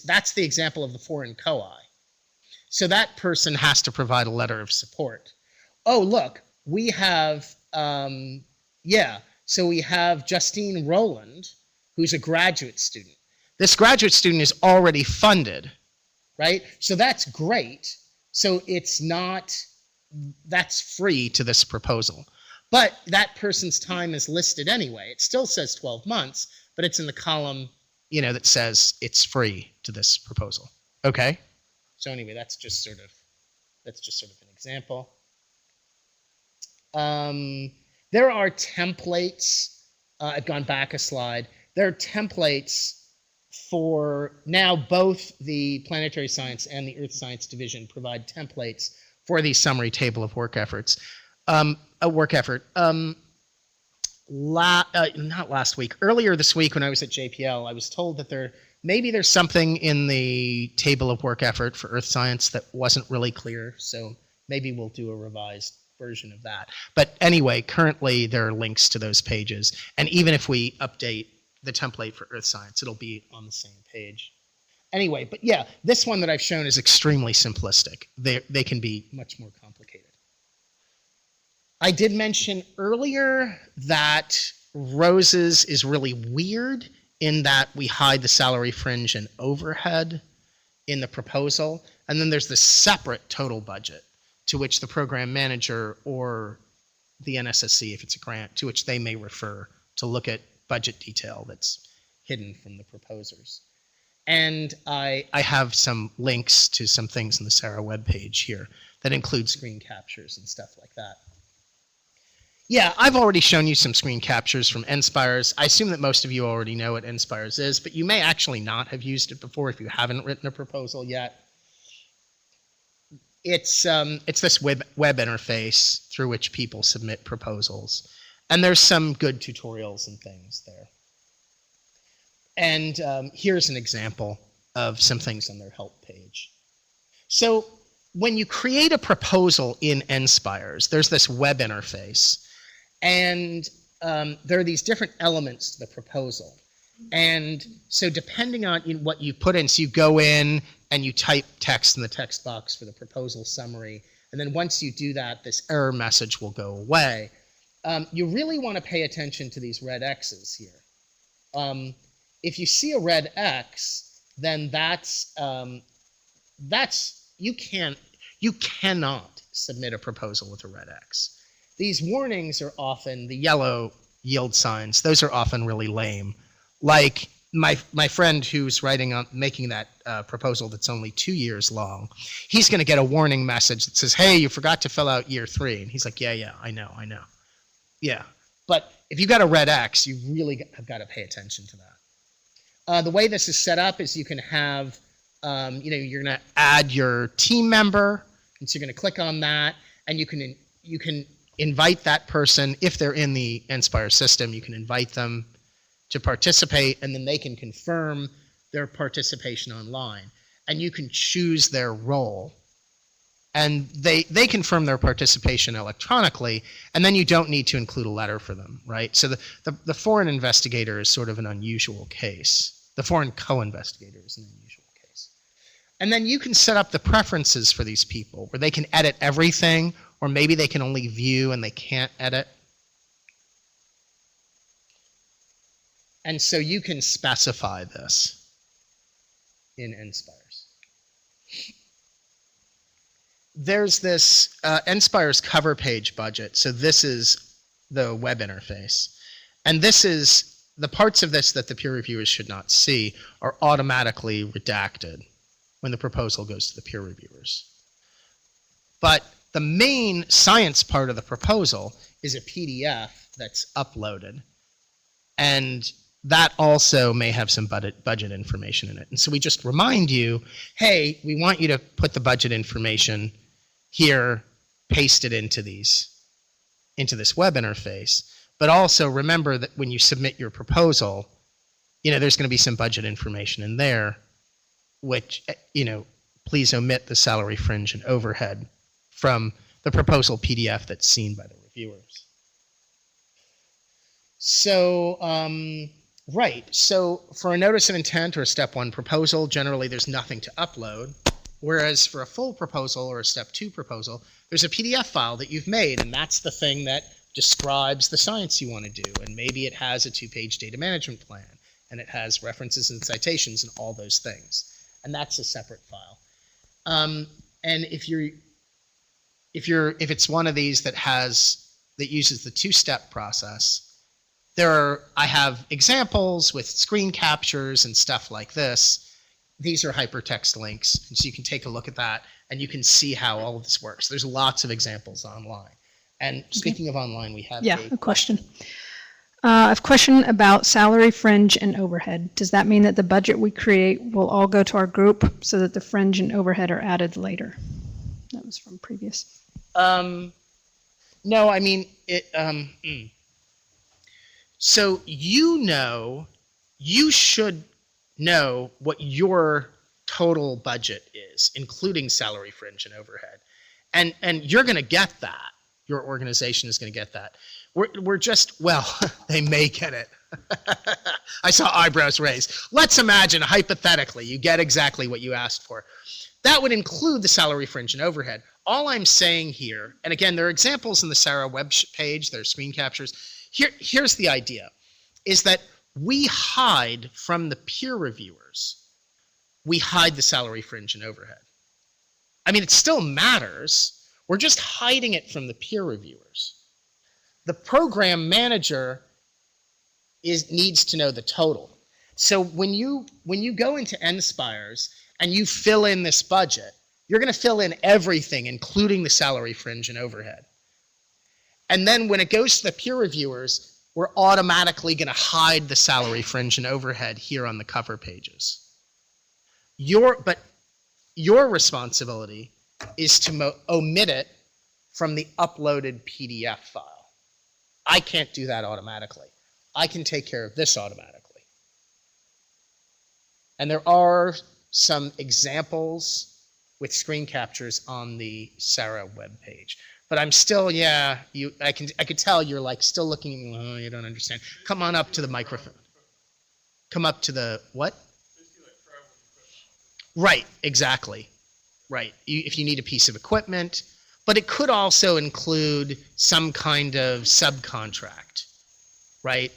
That's the example of the foreign co-I. So that person has to provide a letter of support. Oh, look, we have, so we have Justine Rowland, who's a graduate student. This graduate student is already funded, right? So that's great. So that's free to this proposal. But that person's time is listed anyway. It still says 12 months, but it's in the column, that says it's free to this proposal. Okay? So anyway, that's just sort of an example. There are templates. I've gone back a slide. There are templates for now both the Planetary Science and the Earth Science Division provide templates for the summary table of work efforts. A work effort. Not last week. Earlier this week when I was at JPL, I was told that there's something in the table of work effort for Earth Science that wasn't really clear, so maybe we'll do a revised version of that. But anyway, currently there are links to those pages, and even if we update the template for Earth Science, it'll be on the same page. Anyway, but yeah, this one that I've shown is extremely simplistic. They can be much more complicated. I did mention earlier that Rose's is really weird in that we hide the salary fringe and overhead in the proposal, and then there's the separate total budget to which the program manager or the NSSC, if it's a grant, to which they may refer to look at budget detail that's hidden from the proposers. And I have some links to some things in the Sarah webpage here that include screen captures and stuff like that. Yeah, I've already shown you some screen captures from NSPIRES. I assume that most of you already know what NSPIRES is, but you may actually not have used it before if you haven't written a proposal yet. It's this web interface through which people submit proposals. And there's some good tutorials and things there. And here's an example of some things on their help page. So when you create a proposal in NSPIRES, there's this web interface. And there are these different elements to the proposal. And so depending on what you put in, so you go in and you type text in the text box for the proposal summary. And then once you do that, this error message will go away. You really want to pay attention to these red X's here. If you see a red X, then you cannot submit a proposal with a red X. These warnings are often the yellow yield signs. Those are often really lame. Like my friend who's making that proposal that's only 2 years long, he's going to get a warning message that says, hey, you forgot to fill out year 3. And he's like, yeah, I know. Yeah, but if you've got a red X, you really have got to pay attention to that. The way this is set up is you can have, you're going to add your team member, and so you're going to click on that, and you can invite that person. If they're in the NSPIRE system, you can invite them to participate, and then they can confirm their participation online. And you can choose their role. And they confirm their participation electronically, and then you don't need to include a letter for them, right? So the foreign investigator is sort of an unusual case. The foreign co-investigator is an unusual case. And then you can set up the preferences for these people, where they can edit everything, or maybe they can only view and they can't edit. And so you can specify this in NSPIRES. There's this NSPIRES cover page budget. So this is the web interface. And this is the parts of this that the peer reviewers should not see are automatically redacted when the proposal goes to the peer reviewers. But the main science part of the proposal is a PDF that's uploaded. And that also may have some budget information in it. And so we just remind you, hey, we want you to put the budget information here, paste it into this web interface. But also remember that when you submit your proposal, there's going to be some budget information in there, which, please omit the salary fringe and overhead from the proposal PDF that's seen by the reviewers. So, right. So for a notice of intent or a step 1 proposal, generally there's nothing to upload. Whereas for a full proposal or a step 2 proposal, there's a PDF file that you've made, and that's the thing that describes the science you want to do. And maybe it has a 2-page data management plan, and it has references and citations and all those things. And that's a separate file. And if it's one of these that uses the 2-step process, I have examples with screen captures and stuff like this. These are hypertext links, and so you can take a look at that, and you can see how all of this works. There's lots of examples online. And speaking of online, we have a question. I have a question about salary, fringe, and overhead. Does that mean that the budget we create will all go to our group so that the fringe and overhead are added later? That was from previous. No, I mean, so you should know what your total budget is, including salary, fringe, and overhead. And you're going to get that. Your organization is going to get that. We're just, well, they may get it. I saw eyebrows raised. Let's imagine, hypothetically, you get exactly what you asked for. that would include the salary, fringe, and overhead. All I'm saying here, and again, there are examples in the Sarah web page, there are screen captures. Here's the idea, is that we hide from the peer reviewers, we hide the salary, fringe, and overhead. I mean, it still matters. We're just hiding it from the peer reviewers. The program manager needs to know the total. So when you go into NSpires and you fill in this budget, you're going to fill in everything, including the salary, fringe, and overhead. And then when it goes to the peer reviewers, we're automatically going to hide the salary, fringe, and overhead here on the cover pages. But your responsibility is to omit it from the uploaded PDF file. I can't do that automatically. I can take care of this automatically. And there are some examples with screen captures on the Sarah webpage. But I'm still, I could tell you're like still looking, oh, you don't understand. Come on up to the microphone. Come up to the, what? Right, exactly. Right, if you need a piece of equipment, but it could also include some kind of subcontract, right?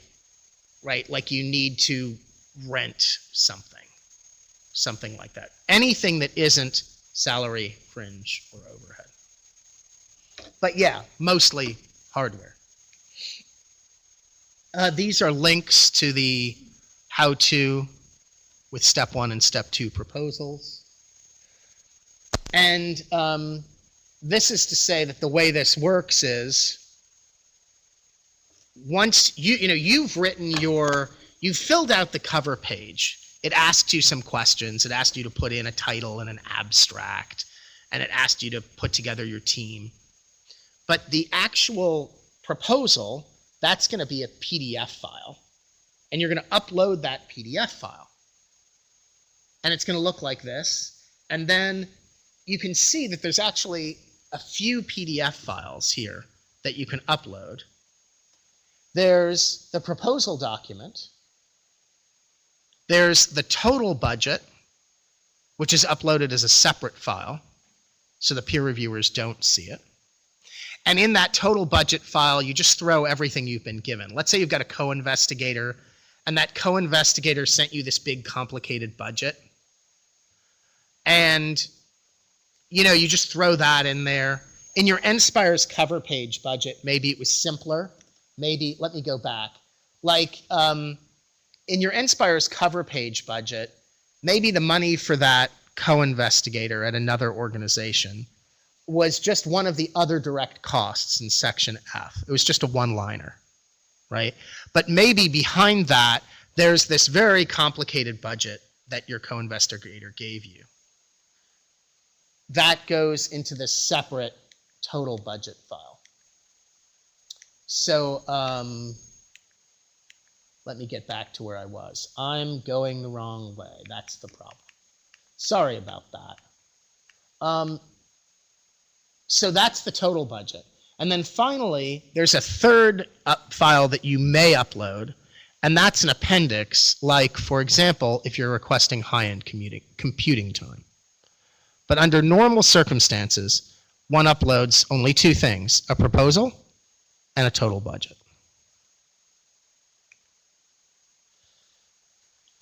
Right, like you need to rent something like that. Anything that isn't salary, fringe, or overhead. But yeah, mostly hardware. These are links to the how-to with step 1 and step 2 proposals. And this is to say that the way this works is once you've filled out the cover page, it asks you some questions. It asks you to put in a title and an abstract, and it asks you to put together your team. But the actual proposal, that's going to be a PDF file, and you're going to upload that PDF file. And it's going to look like this, and then you can see that there's actually a few PDF files here that you can upload. There's the proposal document. There's the total budget, which is uploaded as a separate file, so the peer reviewers don't see it. And in that total budget file, you just throw everything you've been given. Let's say you've got a co-investigator, and that co-investigator sent you this big complicated budget. And you just throw that in there. In your NSpires cover page budget, maybe it was simpler. Maybe, let me go back. Like, in your NSpires cover page budget, maybe the money for that co-investigator at another organization was just one of the other direct costs in section F. It was just a one-liner, right? But maybe behind that, there's this very complicated budget that your co-investigator gave you. That goes into this separate total budget file. So let me get back to where I was. I'm going the wrong way. That's the problem. Sorry about that. So that's the total budget. And then finally, there's a third file that you may upload, and that's an appendix, like, for example, if you're requesting high-end computing time. But under normal circumstances, one uploads only two things, a proposal and a total budget.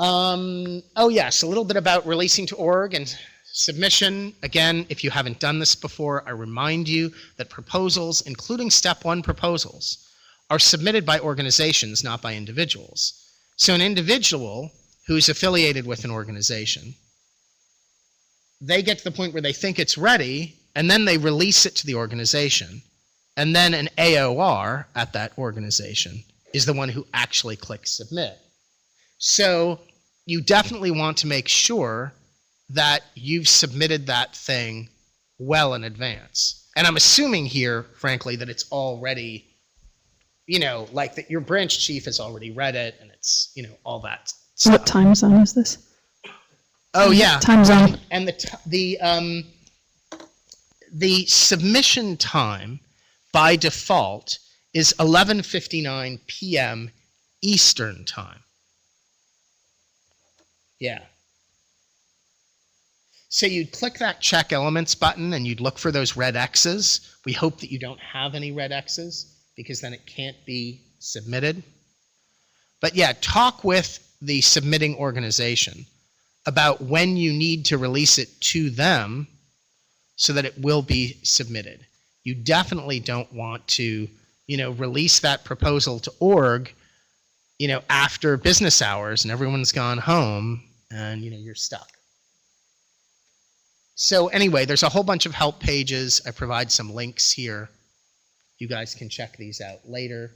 Oh yes, a little bit about releasing to org and submission. Again, if you haven't done this before, I remind you that proposals, including step 1 proposals, are submitted by organizations, not by individuals. So an individual who's affiliated with an organization, they get to the point where they think it's ready, and then they release it to the organization. And then an AOR at that organization is the one who actually clicks submit. So you definitely want to make sure that you've submitted that thing well in advance. And I'm assuming here, frankly, that it's already, like that your branch chief has already read it, and it's, all that stuff. What time zone is this? Oh yeah, time zone. And the submission time by default is 11:59 p.m. Eastern time. Yeah. So you'd click that check elements button and you'd look for those red X's. We hope that you don't have any red X's because then it can't be submitted. But yeah, talk with the submitting organization about when you need to release it to them so that it will be submitted. You definitely don't want to, release that proposal to org, after business hours and everyone's gone home and, you're stuck. So anyway, there's a whole bunch of help pages. I provide some links here. You guys can check these out later.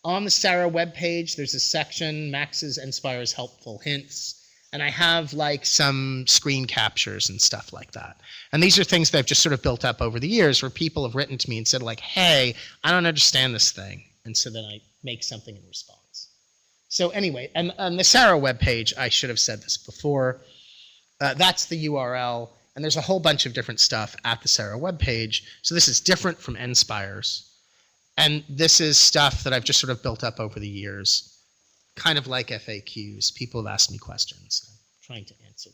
On the SARA webpage, there's a section, Max's Inspire's Helpful Hints, and I have like some screen captures and stuff like that. And these are things that I've just sort of built up over the years where people have written to me and said like, hey, I don't understand this thing. And so then I make something in response. So anyway, and on the SARA webpage, I should have said this before, that's the URL, and there's a whole bunch of different stuff at the SARA webpage. So this is different from NSPIRE's. And this is stuff that I've just sort of built up over the years, kind of like FAQs. People have asked me questions. I'm trying to answer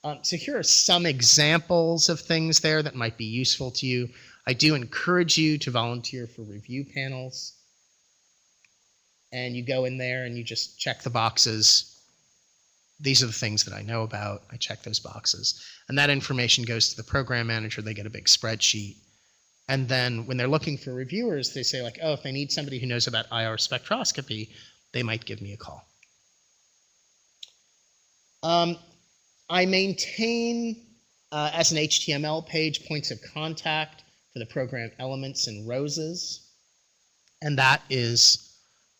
them. So here are some examples of things there that might be useful to you. I do encourage you to volunteer for review panels. And you go in there and you just check the boxes. These are the things that I know about. I check those boxes. And that information goes to the program manager. They get a big spreadsheet. And then when they're looking for reviewers, they say like, oh, if they need somebody who knows about IR spectroscopy, they might give me a call. I maintain, as an HTML page, points of contact for the program elements and roses. And that is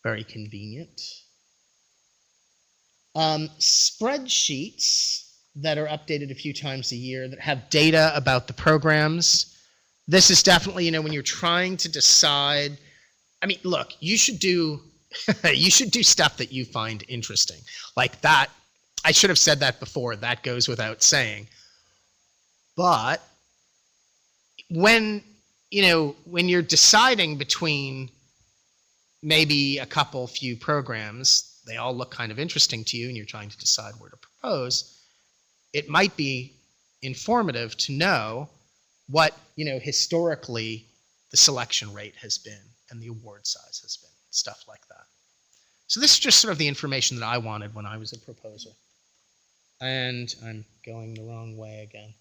very convenient. Spreadsheets that are updated a few times a year that have data about the programs. This is definitely, when you're trying to decide, look, you should do you should do stuff that you find interesting. Like that, I should have said that before, that goes without saying. But when you're deciding between maybe a few programs, they all look kind of interesting to you and you're trying to decide where to propose, it might be informative to know what, historically the selection rate has been and the award size has been, stuff like that. So this is just sort of the information that I wanted when I was a proposer. And I'm going the wrong way again.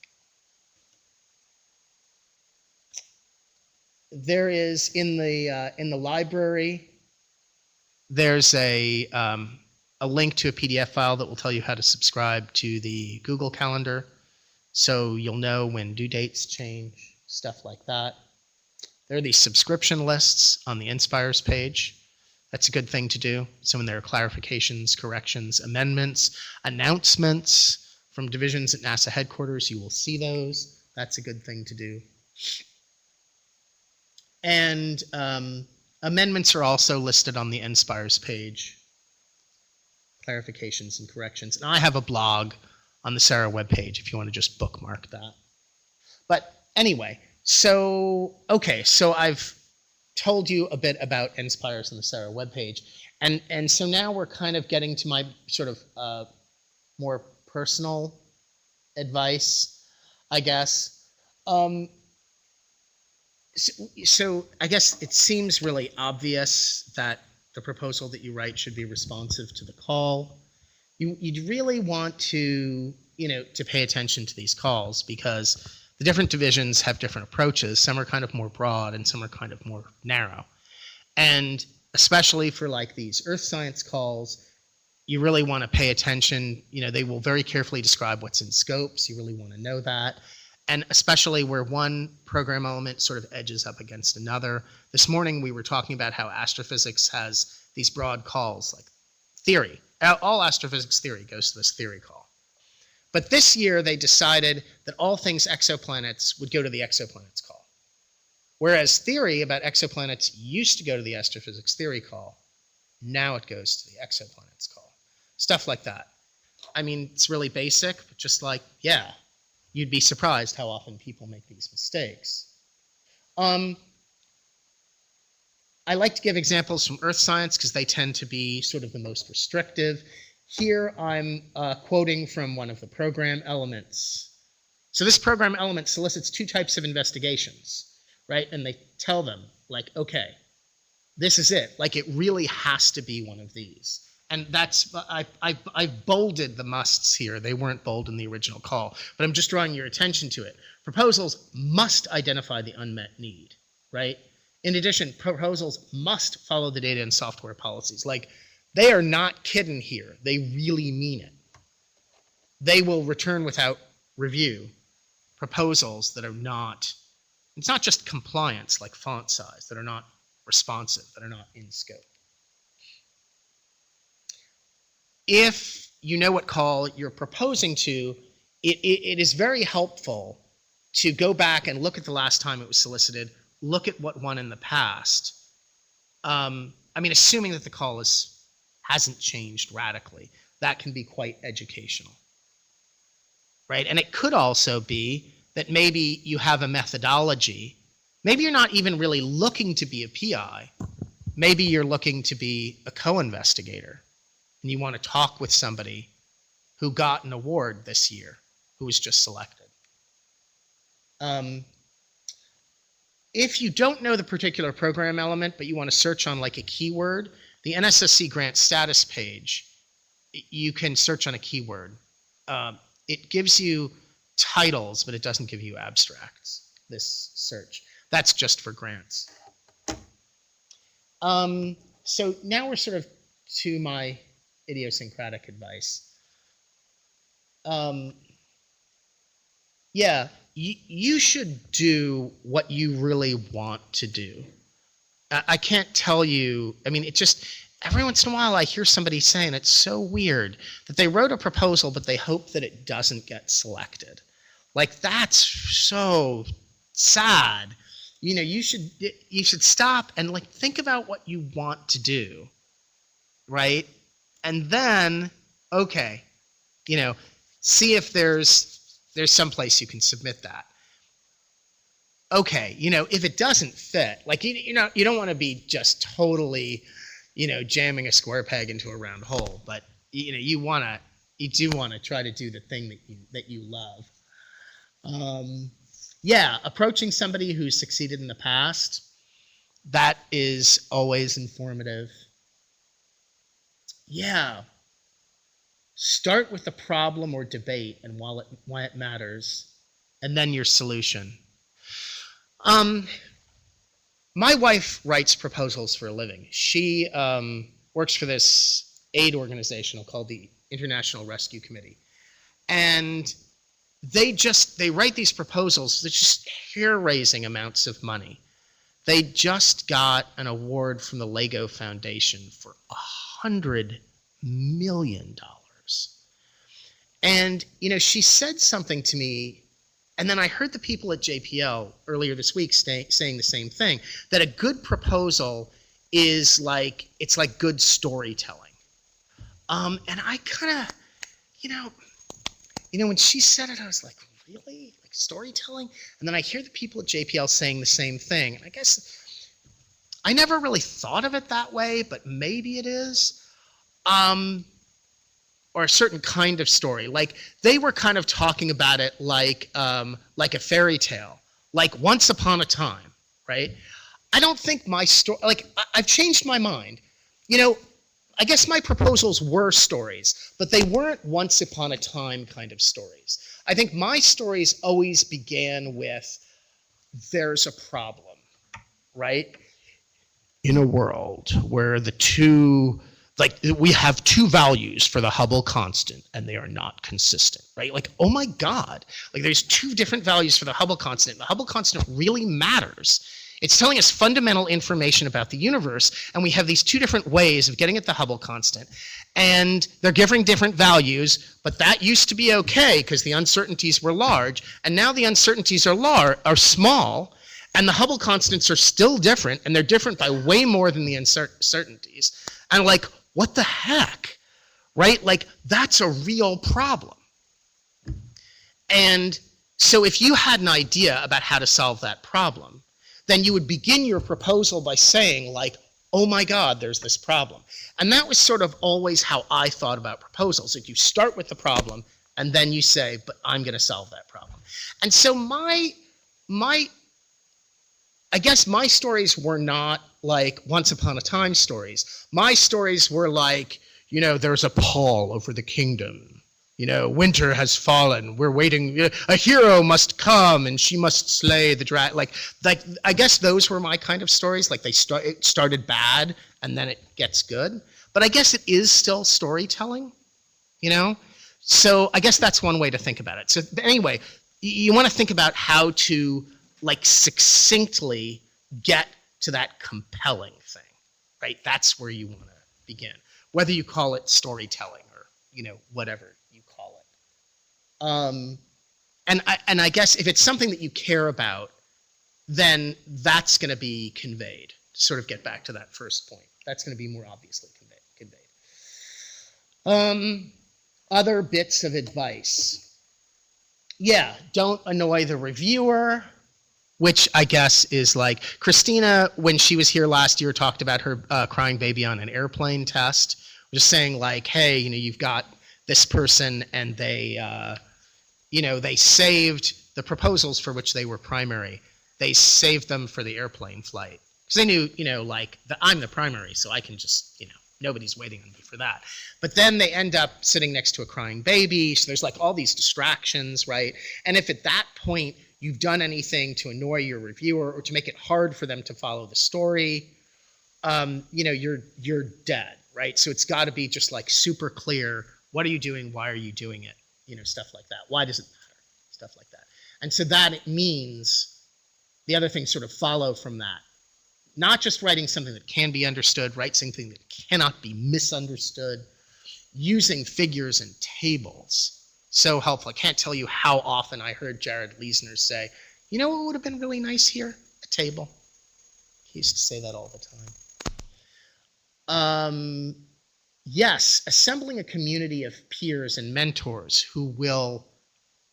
There is in the library, there's a link to a PDF file that will tell you how to subscribe to the Google Calendar, so you'll know when due dates change, stuff like that. There are these subscription lists on the Inspires page. That's a good thing to do. So when there are clarifications, corrections, amendments, announcements from divisions at NASA headquarters, you will see those. That's a good thing to do. And amendments are also listed on the Inspires page. Clarifications and corrections. And I have a blog on the SARA webpage if you want to just bookmark that. But anyway, so I've told you a bit about Inspires on the SARA webpage. And so now we're kind of getting to my sort of more personal advice, I guess. So I guess it seems really obvious that the proposal that you write should be responsive to the call. You'd really want to, to pay attention to these calls because the different divisions have different approaches. Some are kind of more broad and some are kind of more narrow. And especially for like these earth science calls, you really want to pay attention. They will very carefully describe what's in scope, so you really want to know that. And especially where one program element sort of edges up against another. This morning we were talking about how astrophysics has these broad calls, like theory. All astrophysics theory goes to this theory call. But this year they decided that all things exoplanets would go to the exoplanets call. Whereas theory about exoplanets used to go to the astrophysics theory call. Now it goes to the exoplanets call. Stuff like that. It's really basic, but just like, yeah. You'd be surprised how often people make these mistakes. I like to give examples from earth science because they tend to be sort of the most restrictive. Here I'm quoting from one of the program elements. So this program element solicits two types of investigations, right? And they tell them, like, okay, this is it. Like, it really has to be one of these. And that's, I've bolded the musts here. They weren't bold in the original call, but I'm just drawing your attention to it. Proposals must identify the unmet need, right? In addition, proposals must follow the data and software policies. Like, they are not kidding here. They really mean it. They will return without review proposals that are not, it's not just compliance like font size, that are not responsive, that are not in scope. If you know what call you're proposing to, it is very helpful to go back and look at the last time it was solicited, look at what won in the past. I mean, assuming that the call hasn't changed radically, that can be quite educational, right? And it could also be that maybe you have a methodology. Maybe you're not even really looking to be a PI. Maybe you're looking to be a co-investigator, and you want to talk with somebody who got an award this year, who was just selected. If you don't know the particular program element, but you want to search on like a keyword, the NSSC grant status page, you can search on a keyword. It gives you titles, but it doesn't give you abstracts, this search. That's just for grants. So now we're sort of to my idiosyncratic advice. Yeah, you should do what you really want to do. I can't tell you, I mean, it just, every once in a while I hear somebody saying it's so weird that they wrote a proposal, but they hope that it doesn't get selected. Like, that's so sad. You know, you should stop and like think about what you want to do, right? And then, okay, you know, see if there's some place you can submit that. Okay, you know, if it doesn't fit, like, you know, you don't want to be just totally, you know, jamming a square peg into a round hole, but you know, you do want to try to do the thing that you love. Yeah, approaching somebody who's succeeded in the past, that is always informative. Yeah, start with the problem or debate and why it matters, and then your solution. My wife writes proposals for a living. She works for this aid organization called the International Rescue Committee. And they write these proposals. They're just hair-raising amounts of money. They just got an award from the Lego Foundation for $100 million. And, you know, she said something to me, and then I heard the people at JPL earlier this week saying the same thing, that a good proposal is like, it's like good storytelling. And I kind of, you know, when she said it, I was like, really? Like storytelling? And then I hear the people at JPL saying the same thing. And I guess I never really thought of it that way, but maybe it is. Or a certain kind of story. Like, they were kind of talking about it like a fairy tale, like Once Upon a Time, right? I don't think my story, like, I've changed my mind. You know, I guess my proposals were stories, but they weren't once upon a time kind of stories. I think my stories always began with, there's a problem, right? In a world where the two, like, we have two values for the Hubble constant and they are not consistent, right? Like, oh my God, like there's two different values for the Hubble constant. The Hubble constant really matters. It's telling us fundamental information about the universe, and we have these two different ways of getting at the Hubble constant, and they're giving different values, but that used to be okay because the uncertainties were large, and now the uncertainties are small, and the Hubble constants are still different, and they're different by way more than the uncertainties. And like, what the heck, right? Like, that's a real problem. And so if you had an idea about how to solve that problem, then you would begin your proposal by saying, like, oh my God, there's this problem. And that was sort of always how I thought about proposals. Like you start with the problem and then you say, but I'm going to solve that problem. And so I guess my stories were not like once upon a time stories. My stories were like, there's a pall over the kingdom. Winter has fallen. We're waiting. A hero must come, and she must slay the dragon. Like I guess those were my kind of stories. Like it started bad, and then it gets good. But I guess it is still storytelling, So I guess that's one way to think about it. So anyway, you want to think about how to like succinctly get to that compelling thing, right? That's where you want to begin, whether you call it storytelling or whatever you call it. And I guess if it's something that you care about, then that's going to be conveyed. To sort of get back to that first point, that's going to be more obviously conveyed. Other bits of advice. Yeah, don't annoy the reviewer, which I guess is like Christina, when she was here last year, talked about her crying baby on an airplane test. Just saying like, hey, you've got this person and they, they saved the proposals for which they were primary. They saved them for the airplane flight. Because they knew, I'm the primary, so I can just, nobody's waiting on me for that. But then they end up sitting next to a crying baby, so there's like all these distractions, right? And if at that point you've done anything to annoy your reviewer or to make it hard for them to follow the story, you're dead, right? So it's got to be just like super clear. What are you doing? Why are you doing it? Stuff like that. Why does it matter? Stuff like that. And so that it means the other things sort of follow from that. Not just writing something that can be understood, write something that cannot be misunderstood, using figures and tables. So helpful. I can't tell you how often I heard Jared Leisner say, what would have been really nice here? A table. He used to say that all the time. Yes, assembling a community of peers and mentors who will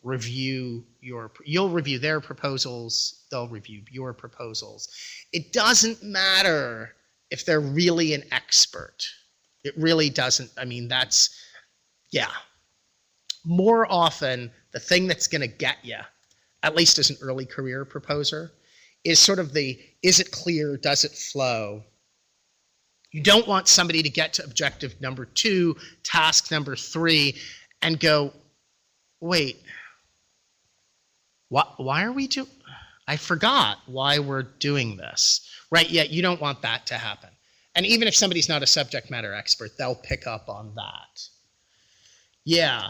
you'll review their proposals, they'll review your proposals. It doesn't matter if they're really an expert. It really doesn't. More often, the thing that's going to get you, at least as an early career proposer, is sort of is it clear, does it flow? You don't want somebody to get to objective number 2, task number 3, and go, wait, why are we doing, I forgot why we're doing this, right? Yeah, you don't want that to happen. And even if somebody's not a subject matter expert, they'll pick up on that. Yeah.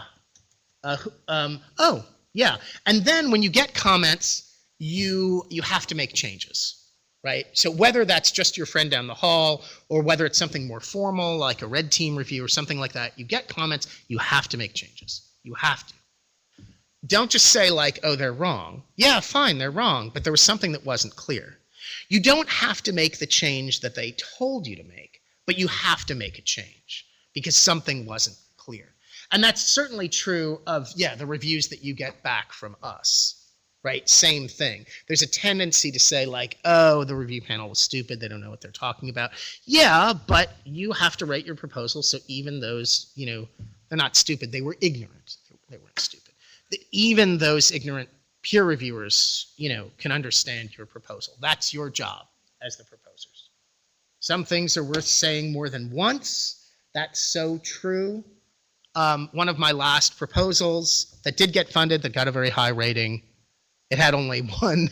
Yeah. And then when you get comments, you have to make changes, right? So whether that's just your friend down the hall or whether it's something more formal like a red team review or something like that, you get comments, you have to make changes. You have to. Don't just say like, oh, they're wrong. Yeah, fine, they're wrong, but there was something that wasn't clear. You don't have to make the change that they told you to make, but you have to make a change because something wasn't clear. And that's certainly true of, the reviews that you get back from us, right? Same thing. There's a tendency to say like, oh, the review panel was stupid. They don't know what they're talking about. Yeah, but you have to write your proposal so even those, they're not stupid. They were ignorant. They weren't stupid. Even those ignorant peer reviewers, can understand your proposal. That's your job as the proposers. Some things are worth saying more than once. That's so true. One of my last proposals that did get funded, that got a very high rating, it had only one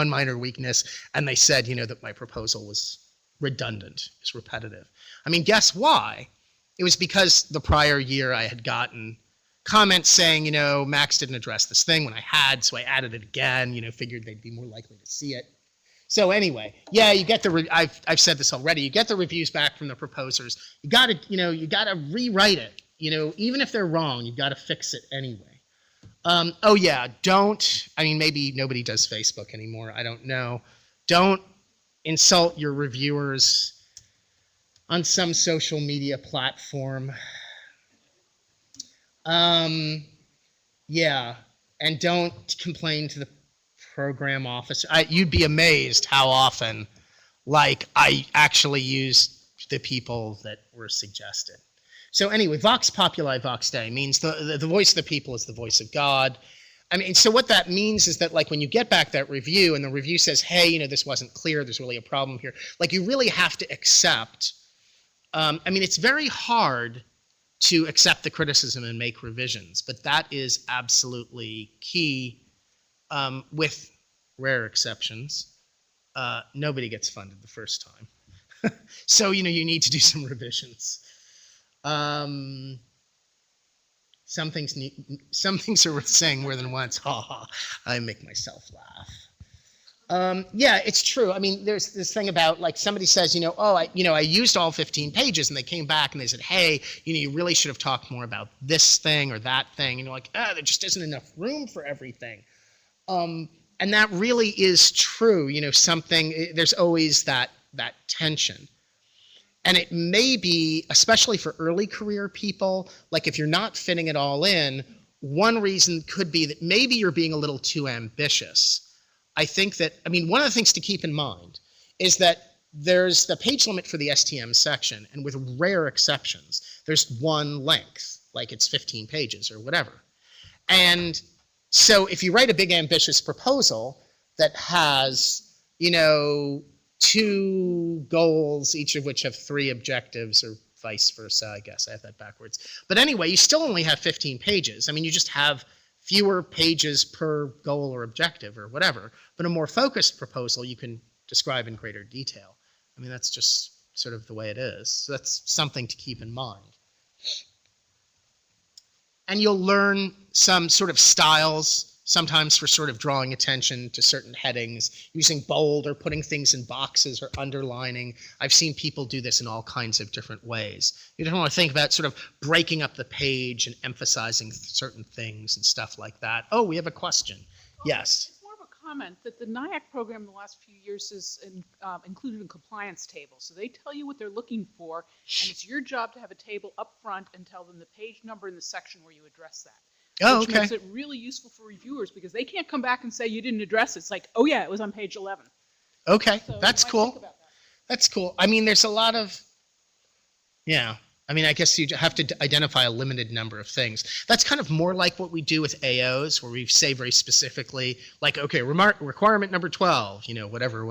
minor weakness, and they said, that my proposal was redundant, it's repetitive. I mean, guess why? It was because the prior year I had gotten comments saying, Max didn't address this thing when I had, so I added it again, figured they'd be more likely to see it. So anyway, yeah, you get I've said this already, you get the reviews back from the proposers. You gotta rewrite it, even if they're wrong, you gotta fix it anyway. Maybe nobody does Facebook anymore, I don't know. Don't insult your reviewers on some social media platform. And don't complain to the program officer. You'd be amazed how often like I actually used the people that were suggested. So anyway, Vox Populi Vox Dei means the voice of the people is the voice of God. I mean, so what that means is that, like, when you get back that review and the review says, hey, you know, this wasn't clear, there's really a problem here, like, you really have to accept, I mean, it's very hard to accept the criticism and make revisions, but that is absolutely key. With rare exceptions, nobody gets funded the first time. So, you know, you need to do some revisions. Some things are worth saying more than once. Ha ha! I make myself laugh. Yeah, it's true. I mean, there's this thing about, like, somebody says, you know, oh, I used all 15 pages, and they came back and they said, hey, you know, you really should have talked more about this thing or that thing. And you're like, there just isn't enough room for everything. And that really is true. You know, there's always that tension. And it may be, especially for early career people, like, if you're not fitting it all in, one reason could be that maybe you're being a little too ambitious. I think that, I mean, one of the things to keep in mind is that there's the page limit for the STM section, and with rare exceptions, there's one length, like it's 15 pages or whatever. And so if you write a big ambitious proposal that has, you know, 2 goals, each of which have 3 objectives, or vice versa, I guess I have that backwards. But anyway, you still only have 15 pages. I mean, you just have fewer pages per goal or objective or whatever. But a more focused proposal you can describe in greater detail. I mean, that's just sort of the way it is. So that's something to keep in mind. And you'll learn some sort of styles, sometimes for sort of drawing attention to certain headings, using bold or putting things in boxes or underlining. I've seen people do this in all kinds of different ways. You don't want to think about sort of breaking up the page and emphasizing certain things and stuff like that. Oh, we have a question. Yes. It's more of a comment that the NIAC program in the last few years is included a compliance table. So they tell you what they're looking for, and it's your job to have a table up front and tell them the page number and the section where you address that. Oh, which okay. makes it really useful for reviewers, because they can't come back and say you didn't address it. It's like, oh yeah, it was on page 11. Okay, So that's you might cool. think about that. That's cool. I mean, there's a lot of, yeah. I mean, I guess you have to identify a limited number of things. That's kind of more like what we do with AOs, where we say very specifically, like, okay, requirement number 12, you know, whatever.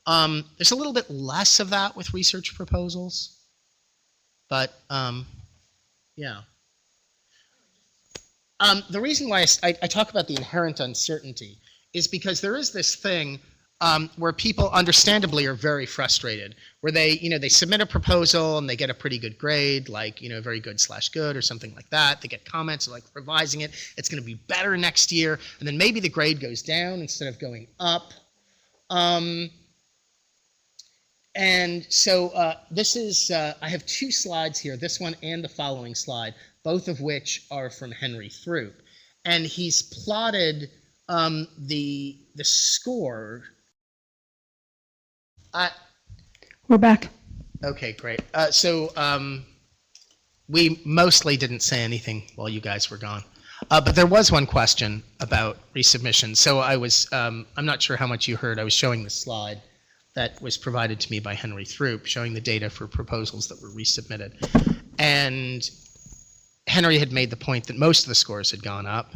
There's a little bit less of that with research proposals, but yeah. The reason why I talk about the inherent uncertainty is because there is this thing where people understandably are very frustrated, where they submit a proposal and they get a pretty good grade, like, you know, very good / good or something like that. They get comments like revising it, it's going to be better next year, and then maybe the grade goes down instead of going up. And so this is, I have 2 slides here, this one and the following slide, both of which are from Henry Throop. And he's plotted the score. We're back. Okay, great. So we mostly didn't say anything while you guys were gone. But there was one question about resubmission. So I was, I'm not sure how much you heard, I was showing the slide that was provided to me by Henry Throop, showing the data for proposals that were resubmitted. And Henry had made the point that most of the scores had gone up,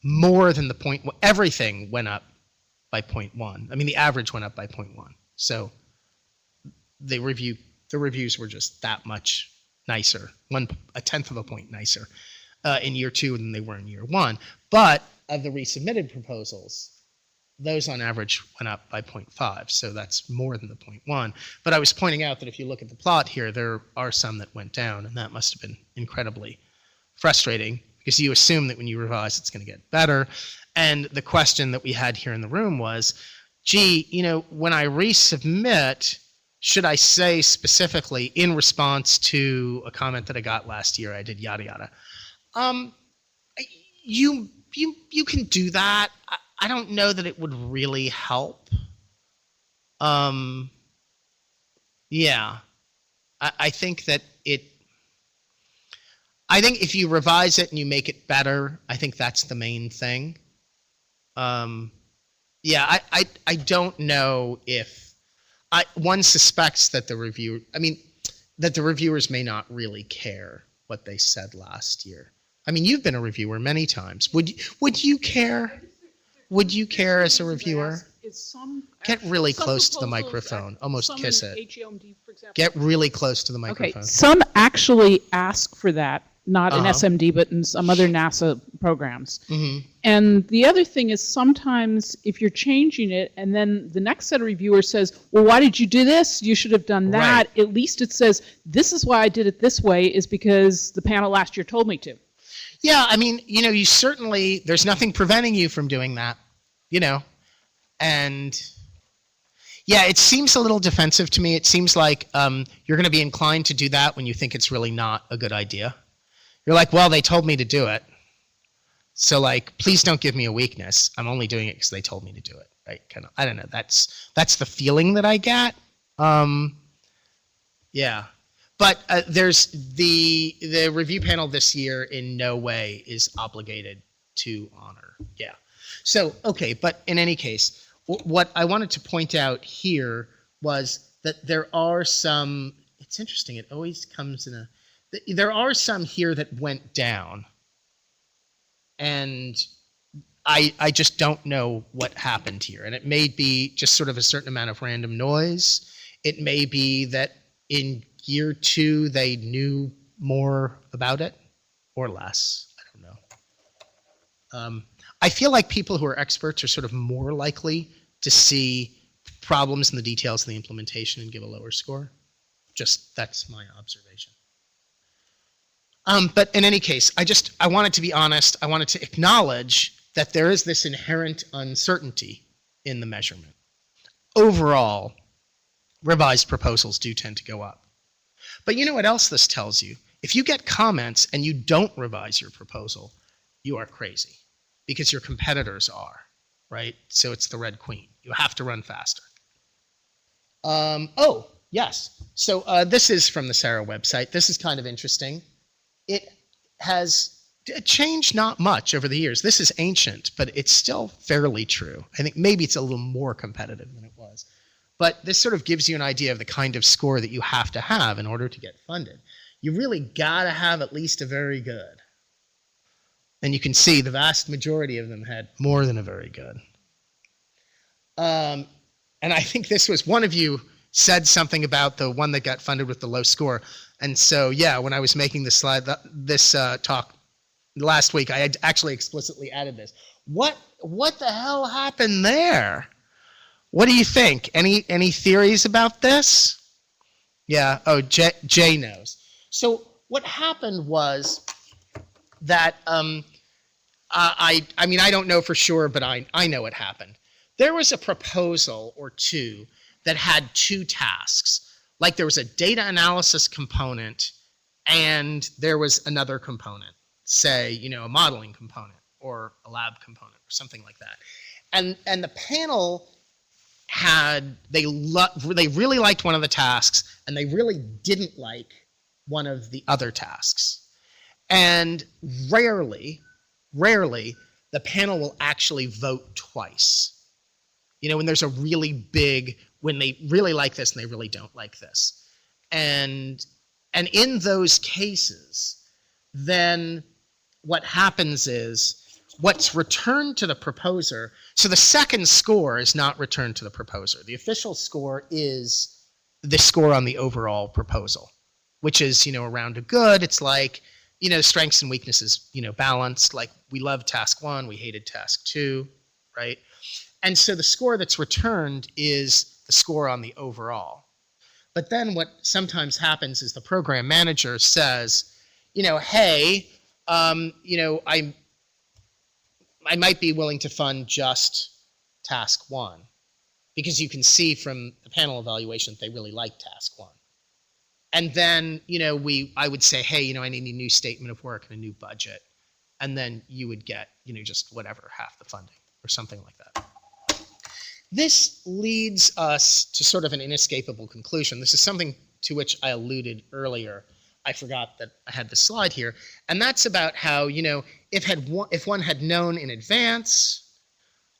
more than the point, everything went up by 0.1. I mean, the average went up by 0.1. So the reviews were just that much nicer, a tenth of a point nicer in year 2 than they were in year 1. But of the resubmitted proposals, those on average went up by 0.5, so that's more than the 0.1. But I was pointing out that if you look at the plot here, there are some that went down, and that must have been incredibly frustrating, because you assume that when you revise it's going to get better. And the question that we had here in the room was, gee, you know, when I resubmit, should I say specifically, in response to a comment that I got last year, I did yada yada. You can do that. I don't know that it would really help. Yeah, I think that I think if you revise it and you make it better, I think that's the main thing. Yeah, I don't know if one suspects that that the reviewers may not really care what they said last year. I mean, you've been a reviewer many times. Would you care? Would you care as a reviewer? Get really close to the microphone. Almost kiss it. HEOMD, for example. Get really close to the microphone. Okay, some actually ask for that, not in Uh-huh. SMD, but in some other NASA programs. Mhm. And the other thing is sometimes if you're changing it and then the next set of reviewers says, well, why did you do this? You should have done that. Right. At least it says, this is why I did it this way is because the panel last year told me to. Yeah, I mean, you certainly, there's nothing preventing you from doing that, and yeah, it seems a little defensive to me. It seems like you're going to be inclined to do that when you think it's really not a good idea. You're like, well, they told me to do it. So like, please don't give me a weakness. I'm only doing it because they told me to do it. Right? Kind of, I don't know. That's the feeling that I get. Yeah. But there's the review panel this year in no way is obligated to honor. Yeah. So, okay, but in any case, what I wanted to point out here was that there are some, it's interesting, it always comes in there are some here that went down. And I just don't know what happened here. And it may be just sort of a certain amount of random noise. It may be that in year 2 they knew more about it or less. I don't know. I feel like people who are experts are sort of more likely to see problems in the details of the implementation and give a lower score. Just that's my observation. But in any case, I wanted to be honest. I wanted to acknowledge that there is this inherent uncertainty in the measurement. Overall, revised proposals do tend to go up. But you know what else this tells you? If you get comments and you don't revise your proposal, you are crazy because your competitors are, right? So it's the Red Queen. You have to run faster. Oh, yes. So this is from the Sarah website. This is kind of interesting. It has changed not much over the years. This is ancient, but it's still fairly true. I think maybe it's a little more competitive than it was. But this sort of gives you an idea of the kind of score that you have to have in order to get funded. You really got to have at least a very good. And you can see the vast majority of them had more than a very good. And I think this was one of you said something about the one that got funded with the low score. And so, yeah, when I was making this slide, this talk last week, I had actually explicitly added this. What the hell happened there? What do you think? Any theories about this? Yeah. Oh, Jay knows. So what happened was that I mean I don't know for sure, but I know what happened. There was a proposal or two that had 2 tasks. Like there was a data analysis component and there was another component, say, a modeling component or a lab component or something like that. And the panel they really liked one of the tasks and they really didn't like one of the other tasks. And rarely the panel will actually vote twice. When there's a really big, when they really like this and they really don't like this. And in those cases, then what happens is what's returned to the proposer, so the second score is not returned to the proposer. The official score is the score on the overall proposal, which is, around a good. It's like, strengths and weaknesses, balanced. Like we loved task 1, we hated task 2, right? And so the score that's returned is the score on the overall. But then what sometimes happens is the program manager says, hey, I might be willing to fund just task 1 because you can see from the panel evaluation that they really like task 1. And then, I would say, hey, I need a new statement of work and a new budget. And then you would get, just whatever, half the funding or something like that. This leads us to sort of an inescapable conclusion. This is something to which I alluded earlier. I forgot that I had the slide here. And that's about how, if one had known in advance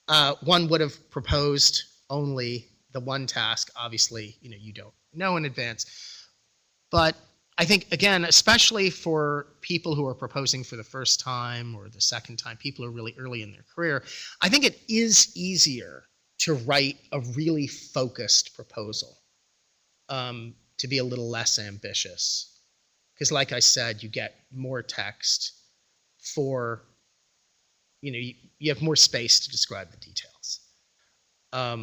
one would have proposed only the one task. Obviously, you don't know in advance. But I think, again, especially for people who are proposing for the first time or the second time, people who are really early in their career, I think it is easier to write a really focused proposal, to be a little less ambitious. Because like I said, you get more text for, you have more space to describe the details. I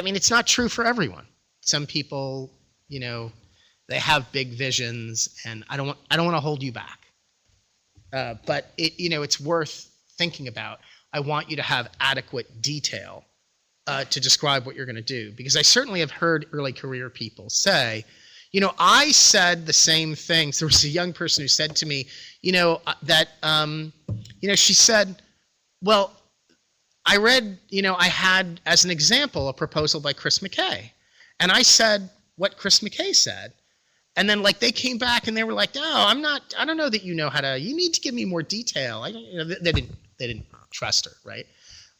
mean, it's not true for everyone. Some people, they have big visions, and I don't want to hold you back. But it's worth thinking about. I want you to have adequate detail to describe what you're going to do, because I certainly have heard early career people say, I said the same things. There was a young person who said to me, that, she said, well, I read, I had, as an example, a proposal by Chris McKay. And I said what Chris McKay said. And then, they came back and they were like, no, I don't know that you need to give me more detail. They didn't trust her, right?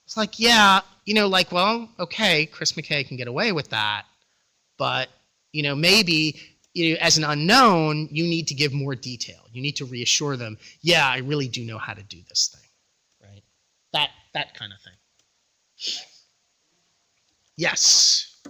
It's like, yeah, well, okay, Chris McKay can get away with that. But, maybe, as an unknown, you need to give more detail. You need to reassure them, yeah, I really do know how to do this thing, right? That kind of thing. Yes.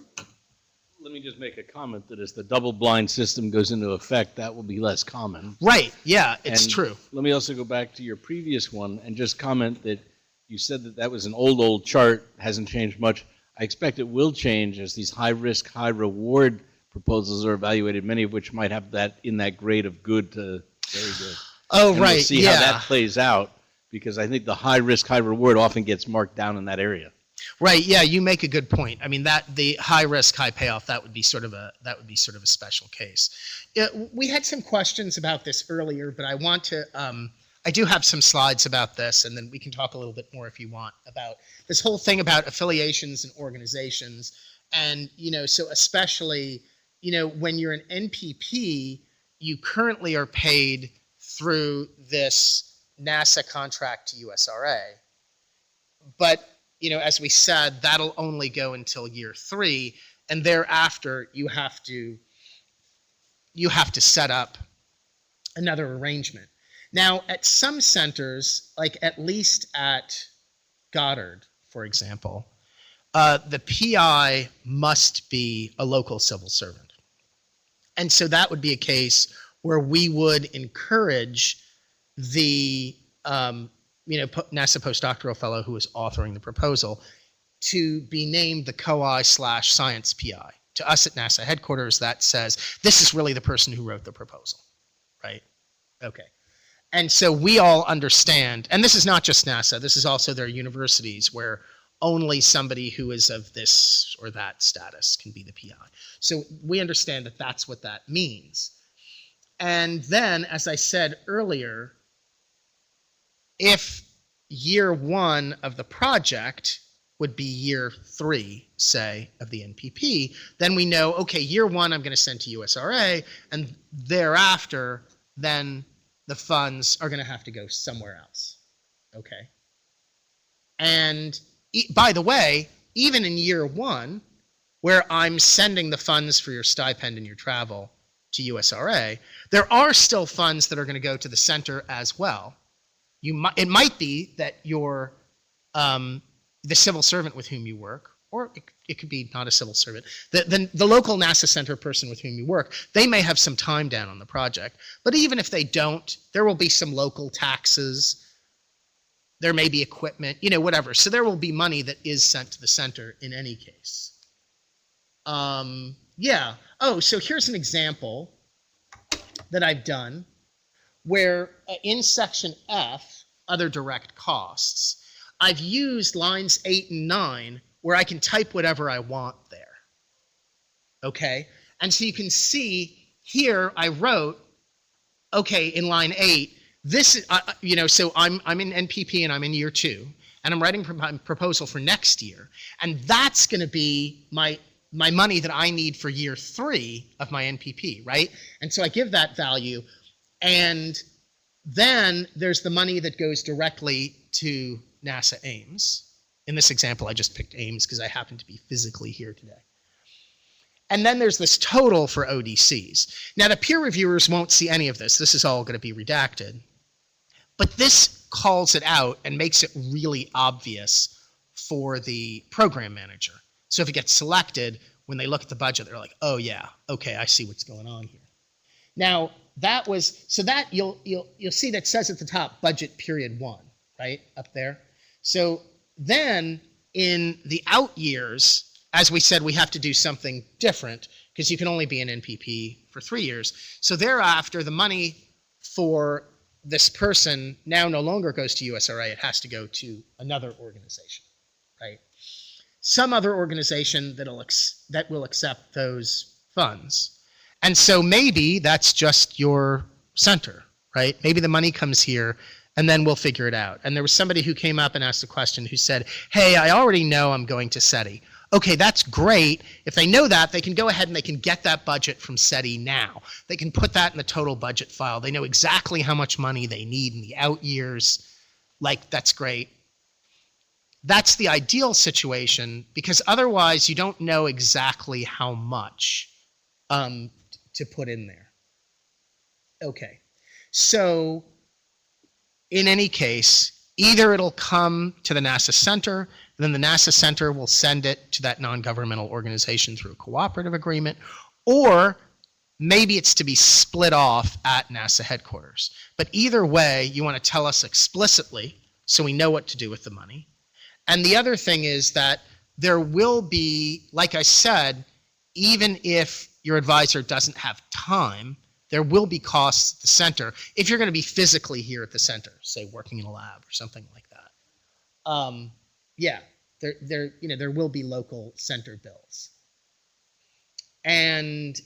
Let me just make a comment that as the double-blind system goes into effect, that will be less common. Right, yeah, it's true. Let me also go back to your previous one and just comment that you said that was an old chart, hasn't changed much. I expect it will change as these high-risk, high-reward proposals are evaluated, many of which might have that in that grade of good to very good. Oh, and right, we'll see how that plays out, because I think the high-risk, high-reward often gets marked down in that area. Right. Yeah, you make a good point. I mean, that the high risk, high payoff, that would be sort of a special case. We had some questions about this earlier, but I do have some slides about this, and then we can talk a little bit more if you want about this whole thing about affiliations and organizations. And, so especially, when you're an NPP, you currently are paid through this NASA contract to USRA. But as we said, that'll only go until year 3, and thereafter you have to set up another arrangement. Now, at some centers, like at least at Goddard, for example, the PI must be a local civil servant. And so that would be a case where we would encourage the NASA postdoctoral fellow who is authoring the proposal to be named the COI/science PI. To us at NASA headquarters, that says, this is really the person who wrote the proposal, right? Okay. And so we all understand, and this is not just NASA, this is also their universities where only somebody who is of this or that status can be the PI. So we understand that that's what that means. And then, as I said earlier, if year 1 of the project would be year 3, say, of the NPP, then we know, okay, year 1 I'm going to send to USRA, and thereafter, then the funds are going to have to go somewhere else, okay? And by the way, even in year 1, where I'm sending the funds for your stipend and your travel to USRA, there are still funds that are going to go to the center as well. It might be that you're the civil servant with whom you work, or it could be not a civil servant. The local NASA center person with whom you work, they may have some time down on the project. But even if they don't, there will be some local taxes. There may be equipment, whatever. So there will be money that is sent to the center in any case. Yeah. Oh, so here's an example that I've done where in section F, other direct costs, I've used lines 8 and 9 where I can type whatever I want there. Okay? And so you can see here I wrote, okay, in line 8, this, so I'm in NPP and I'm in year 2, and I'm writing my proposal for next year, and that's going to be my money that I need for year 3 of my NPP, right? And so I give that value, and then there's the money that goes directly to NASA Ames, In this example, I just picked Ames because I happen to be physically here today. And then there's this total for ODCs. Now, the peer reviewers won't see any of this. This is all going to be redacted. But this calls it out and makes it really obvious for the program manager. So if it gets selected, when they look at the budget, they're like, oh yeah, okay, I see what's going on here. Now, that was, so that you'll see that says at the top, budget period 1, right, up there. So then in the out years, as we said, we have to do something different because you can only be an NPP for 3 years. So thereafter, the money for this person now no longer goes to USRA. It has to go to another organization, right? Some other organization that will accept those funds. And so maybe that's just your center, right? Maybe the money comes here and then we'll figure it out. And there was somebody who came up and asked a question who said, hey, I already know I'm going to SETI. Okay, that's great. If they know that, they can go ahead and they can get that budget from SETI now. They can put that in the total budget file. They know exactly how much money they need in the out years. Like, that's great. That's the ideal situation because otherwise you don't know exactly how much to put in there. Okay, so in any case, either it'll come to the NASA Center, then the NASA Center will send it to that non-governmental organization through a cooperative agreement, or maybe it's to be split off at NASA headquarters. But either way, you want to tell us explicitly so we know what to do with the money. And the other thing is that there will be, like I said, even if your advisor doesn't have time, there will be costs at the center if you're going to be physically here at the center, say working in a lab or something like that. Yeah, there will be local center bills. And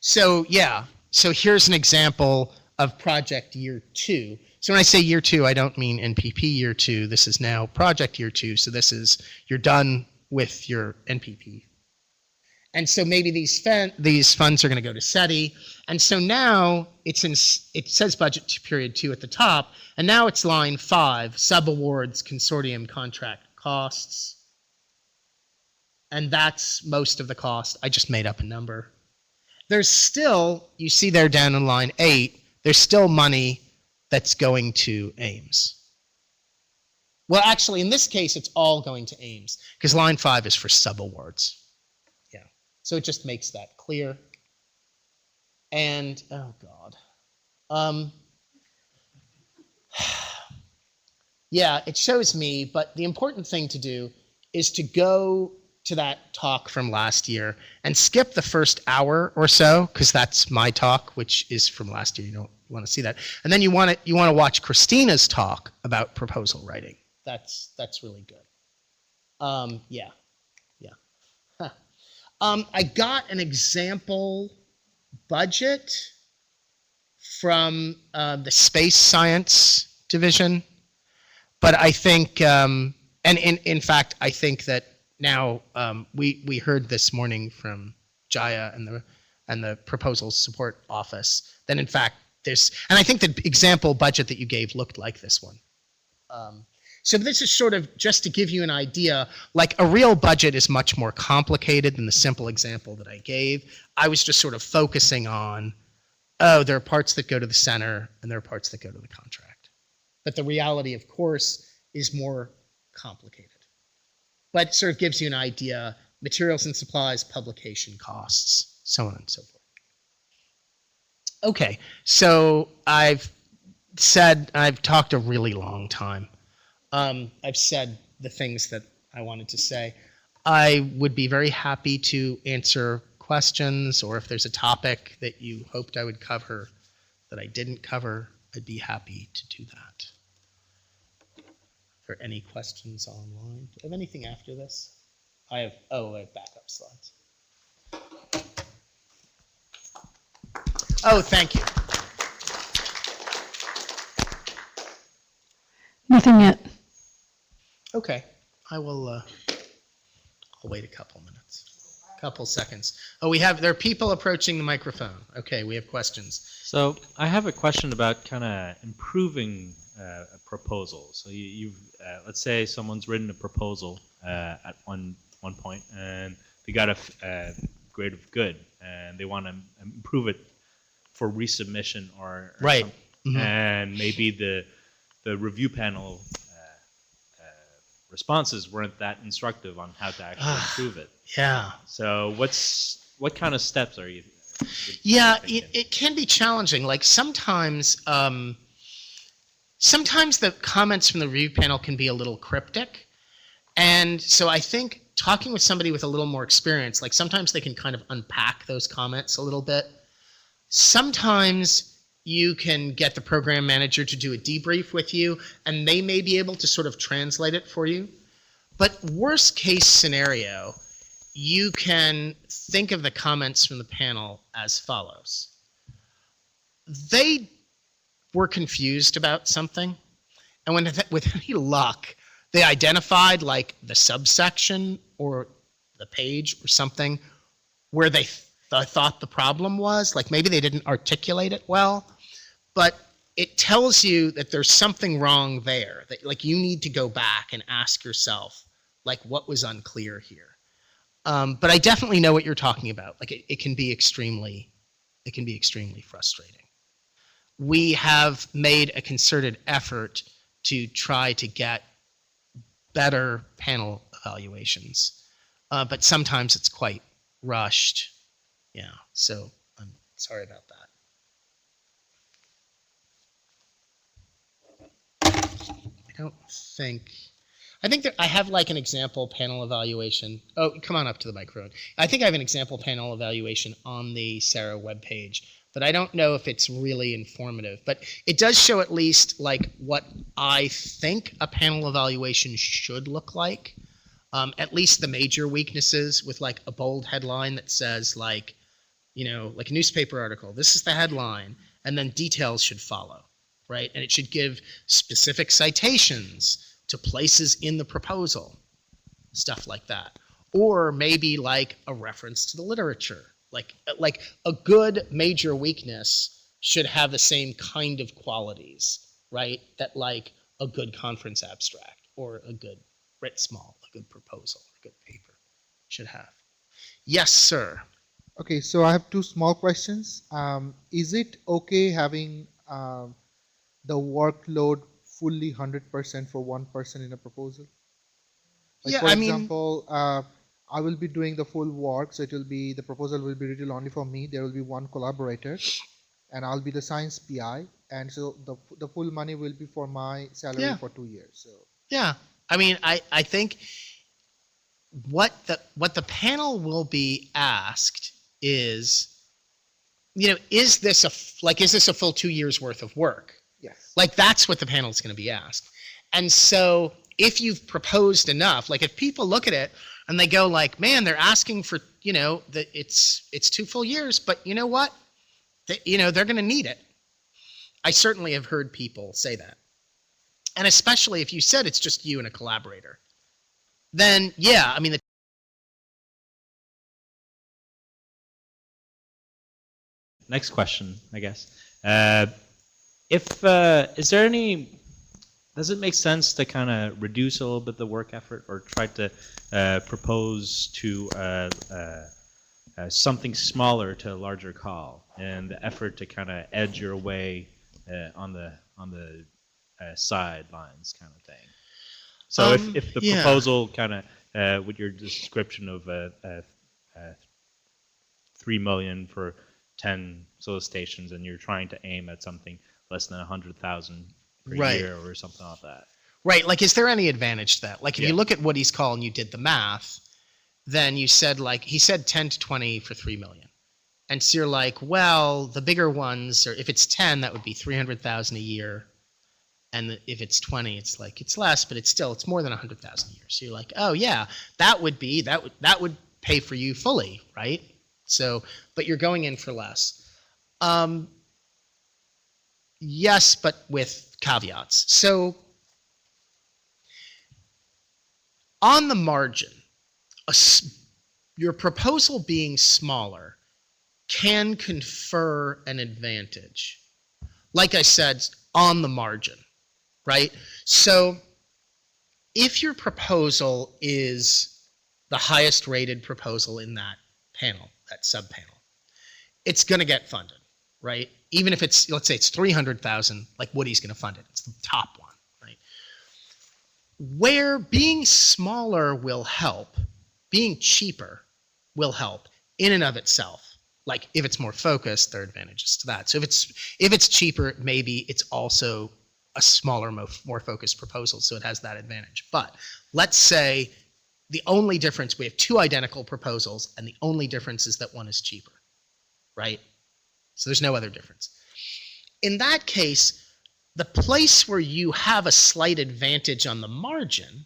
so here's an example of project year 2. So when I say year 2, I don't mean NPP year 2. This is now project year 2. So this is, you're done with your NPP. And so maybe these funds are going to go to SETI. And so now it says budget period 2 at the top. And now it's line 5, subawards, consortium contract costs. And that's most of the cost. I just made up a number. There's still, you see there down in line 8, there's still money that's going to Ames. Well, actually, in this case, it's all going to Ames because line 5 is for subawards. Yeah, so it just makes that clear. And, oh God. Yeah, it shows me, but the important thing to do is to go to that talk from last year and skip the first hour or so, because that's my talk, which is from last year. You don't want to see that. And then you want to watch Christina's talk about proposal writing. That's really good. Yeah. Huh. I got an example budget from the space science division, but I think, and in fact, I think that now we heard this morning from Jaya and the proposal support office that in fact there's, and I think the example budget that you gave looked like this one. So this is sort of just to give you an idea, like a real budget is much more complicated than the simple example that I gave. I was just sort of focusing on, oh, there are parts that go to the center and there are parts that go to the contract. But the reality, of course, is more complicated. But it sort of gives you an idea, materials and supplies, publication costs, so on and so forth. Okay, so I've talked a really long time. I've said the things that I wanted to say. I would be very happy to answer questions, or if there's a topic that you hoped I would cover that I didn't cover, I'd be happy to do that. Are there any questions online? Do I have anything after this? I have backup slides. Oh, thank you. Nothing yet. Okay, I will. I'll wait a couple minutes, couple seconds. Oh, there are people approaching the microphone. Okay, we have questions. So I have a question about kind of improving a proposal. So you've let's say someone's written a proposal at one point, and they got a grade of good, and they want to improve it for resubmission or Right. And maybe the review panel responses weren't that instructive on how to actually improve it. Yeah. So what kind of steps are you? Yeah, it can be challenging. Like sometimes the comments from the review panel can be a little cryptic. And so I think talking with somebody with a little more experience, like sometimes they can kind of unpack those comments a little bit. Sometimes you can get the program manager to do a debrief with you, and they may be able to sort of translate it for you. But worst case scenario, you can think of the comments from the panel as follows. They were confused about something, and with any luck, they identified like the subsection or the page or something where they thought the problem was. Like maybe they didn't articulate it well, but it tells you that there's something wrong there. That like you need to go back and ask yourself, like what was unclear here. But I definitely know what you're talking about. Like it can be extremely frustrating. We have made a concerted effort to try to get better panel evaluations, but sometimes it's quite rushed. Yeah, so I'm sorry about that. I think that I have like an example panel evaluation. Oh, come on up to the microphone. I think I have an example panel evaluation on the Sarah webpage, but I don't know if it's really informative. But it does show at least like what I think a panel evaluation should look like. At least the major weaknesses with like a bold headline that says like, you know, like a newspaper article, this is the headline, and then details should follow, right? And it should give specific citations to places in the proposal, stuff like that. Or maybe like a reference to the literature. Like a good major weakness should have the same kind of qualities, right? That like a good conference abstract or a good writ small, a good proposal, a good paper should have. Yes, sir. Okay, so I have two small questions. Is it okay having the workload fully 100% for one person in a proposal? Like Yeah, for I example, I will be doing the full work, so the proposal will be written only for me. There will be one collaborator, and I'll be the science PI, and so the full money will be for my salary for 2 years. So yeah, I mean, I think what the panel will be asked is, you know, is this a full 2 years worth of work? yes. Like that's what the panel is going to be asked. And so if you've proposed enough, like if people look at it and they go like, man, they're asking for, you know, that it's 2 full years, but you know what? You know, they're going to need it. I certainly have heard people say that. And especially if you said it's just you and a collaborator, then yeah, I mean, Next question, I guess. Does it make sense to kind of reduce a little bit the work effort or try to propose to something smaller to a larger call, and the effort to kind of edge your way on the sidelines kind of thing? So if the proposal kind of with your description of 3 million for 10 solicitations, and you're trying to aim at something less than 100,000 per year or something like that. Right. Like, is there any advantage to that? Like, if you look at Woody's call and you did the math, then you said like, he said 10 to 20 for 3 million. And so you're like, well, the bigger ones, or if it's 10, that would be 300,000 a year. And if it's 20, it's like, it's less, but it's more than 100,000 a year. So you're like, oh yeah, that would pay for you fully, right? So, but you're going in for less. Yes, but with caveats. So on the margin, your proposal being smaller can confer an advantage. Like I said, on the margin. right? So if your proposal is the highest rated proposal in that panel, that sub-panel, it's going to get funded, right? Even if it's, let's say it's 300,000, like Woody's going to fund it. It's the top one, right? Where being smaller will help, being cheaper will help in and of itself. Like if it's more focused, there are advantages to that. So if it's cheaper, maybe it's also a smaller, more focused proposal, so it has that advantage. But let's say the only difference, we have two identical proposals, and the only difference is that one is cheaper, right? So there's no other difference. In that case, the place where you have a slight advantage on the margin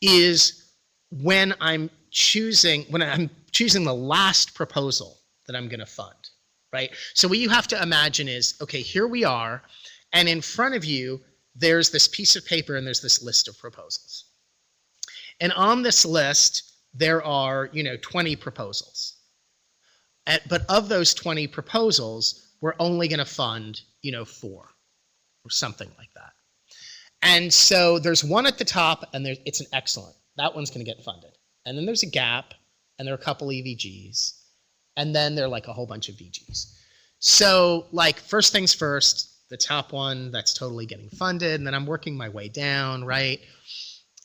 is when I'm choosing the last proposal that I'm going to fund, right? So what you have to imagine is, okay, here we are, and in front of you, there's this piece of paper and there's this list of proposals. And on this list, there are, 20 proposals. But of those 20 proposals, we're only going to fund, 4 or something like that. And so there's one at the top, and it's an excellent. That one's going to get funded. And then there's a gap, and there are a couple EVGs, and then there are like a whole bunch of VGs. So like first things first, the top one, that's totally getting funded, and then I'm working my way down, right?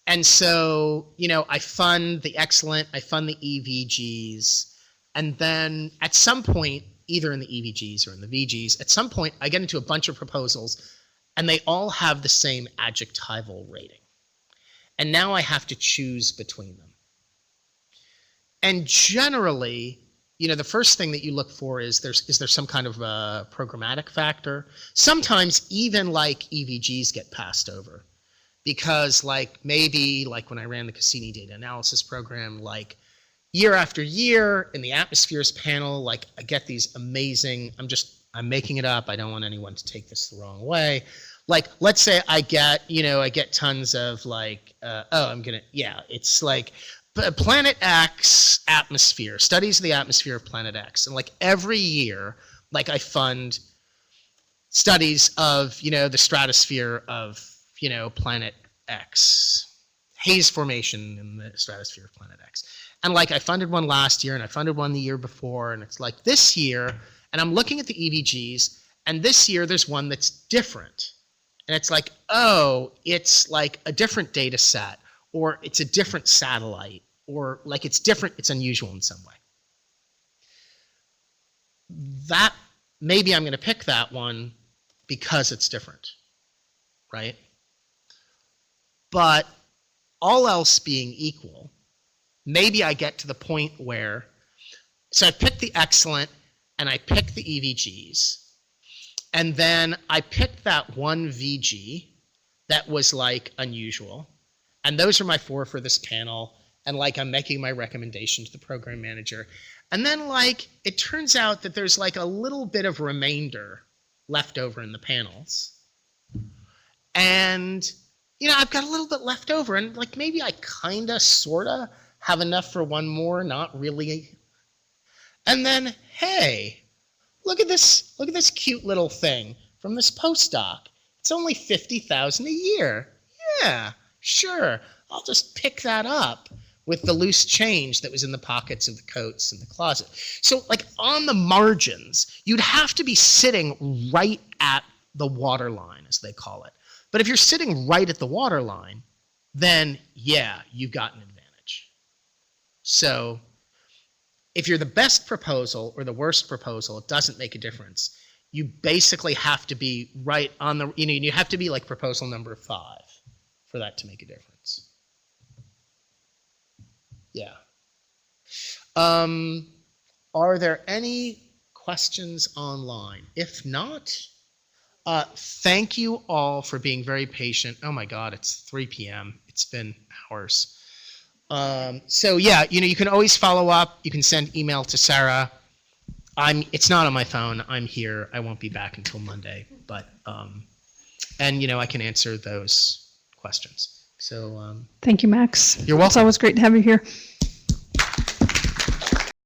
And so, I fund the excellent, I fund the EVGs, and then at some point, either in the EVGs or in the VGs, at some point I get into a bunch of proposals, and they all have the same adjectival rating. And now I have to choose between them. And generally, the first thing that you look for is there some kind of a programmatic factor? Sometimes even like EVGs get passed over because maybe when I ran the Cassini data analysis program, year after year in the atmospheres panel, I get these amazing, I'm making it up, I don't want anyone to take this the wrong way. Let's say I get tons of it's Planet X atmosphere, studies of the atmosphere of Planet X. And every year, I fund studies of, the stratosphere of, Planet X, haze formation in the stratosphere of Planet X. And I funded one last year and I funded one the year before. And it's this year, and I'm looking at the EVGs, and this year there's one that's different. And it's it's a different data set, or it's a different satellite, or it's different, it's unusual in some way. That, maybe I'm going to pick that one because it's different, right? But all else being equal, maybe I get to the point where, so I picked the excellent and I picked the EVGs, and then I picked that one VG that was unusual. And those are my 4 for this panel. And I'm making my recommendation to the program manager. And then it turns out that there's a little bit of remainder left over in the panels. And, I've got a little bit left over. And maybe I kind of, sort of have enough for one more, not really. And then, hey, look at this cute little thing from this postdoc. It's only $50,000 a year. Yeah. Sure, I'll just pick that up with the loose change that was in the pockets of the coats in the closet. So on the margins, you'd have to be sitting right at the waterline, as they call it. But if you're sitting right at the waterline, then yeah, you've got an advantage. So if you're the best proposal or the worst proposal, it doesn't make a difference. You basically have to be right on the, you have to be proposal number 5. For that to make a difference. Yeah. Are there any questions online? If not, thank you all for being very patient. Oh my God, it's 3 p.m. It's been hours. So yeah, you can always follow up. You can send email to Sarah. It's not on my phone. I'm here. I won't be back until Monday, but and I can answer those questions. So thank you, Max. You're welcome. It's always great to have you here.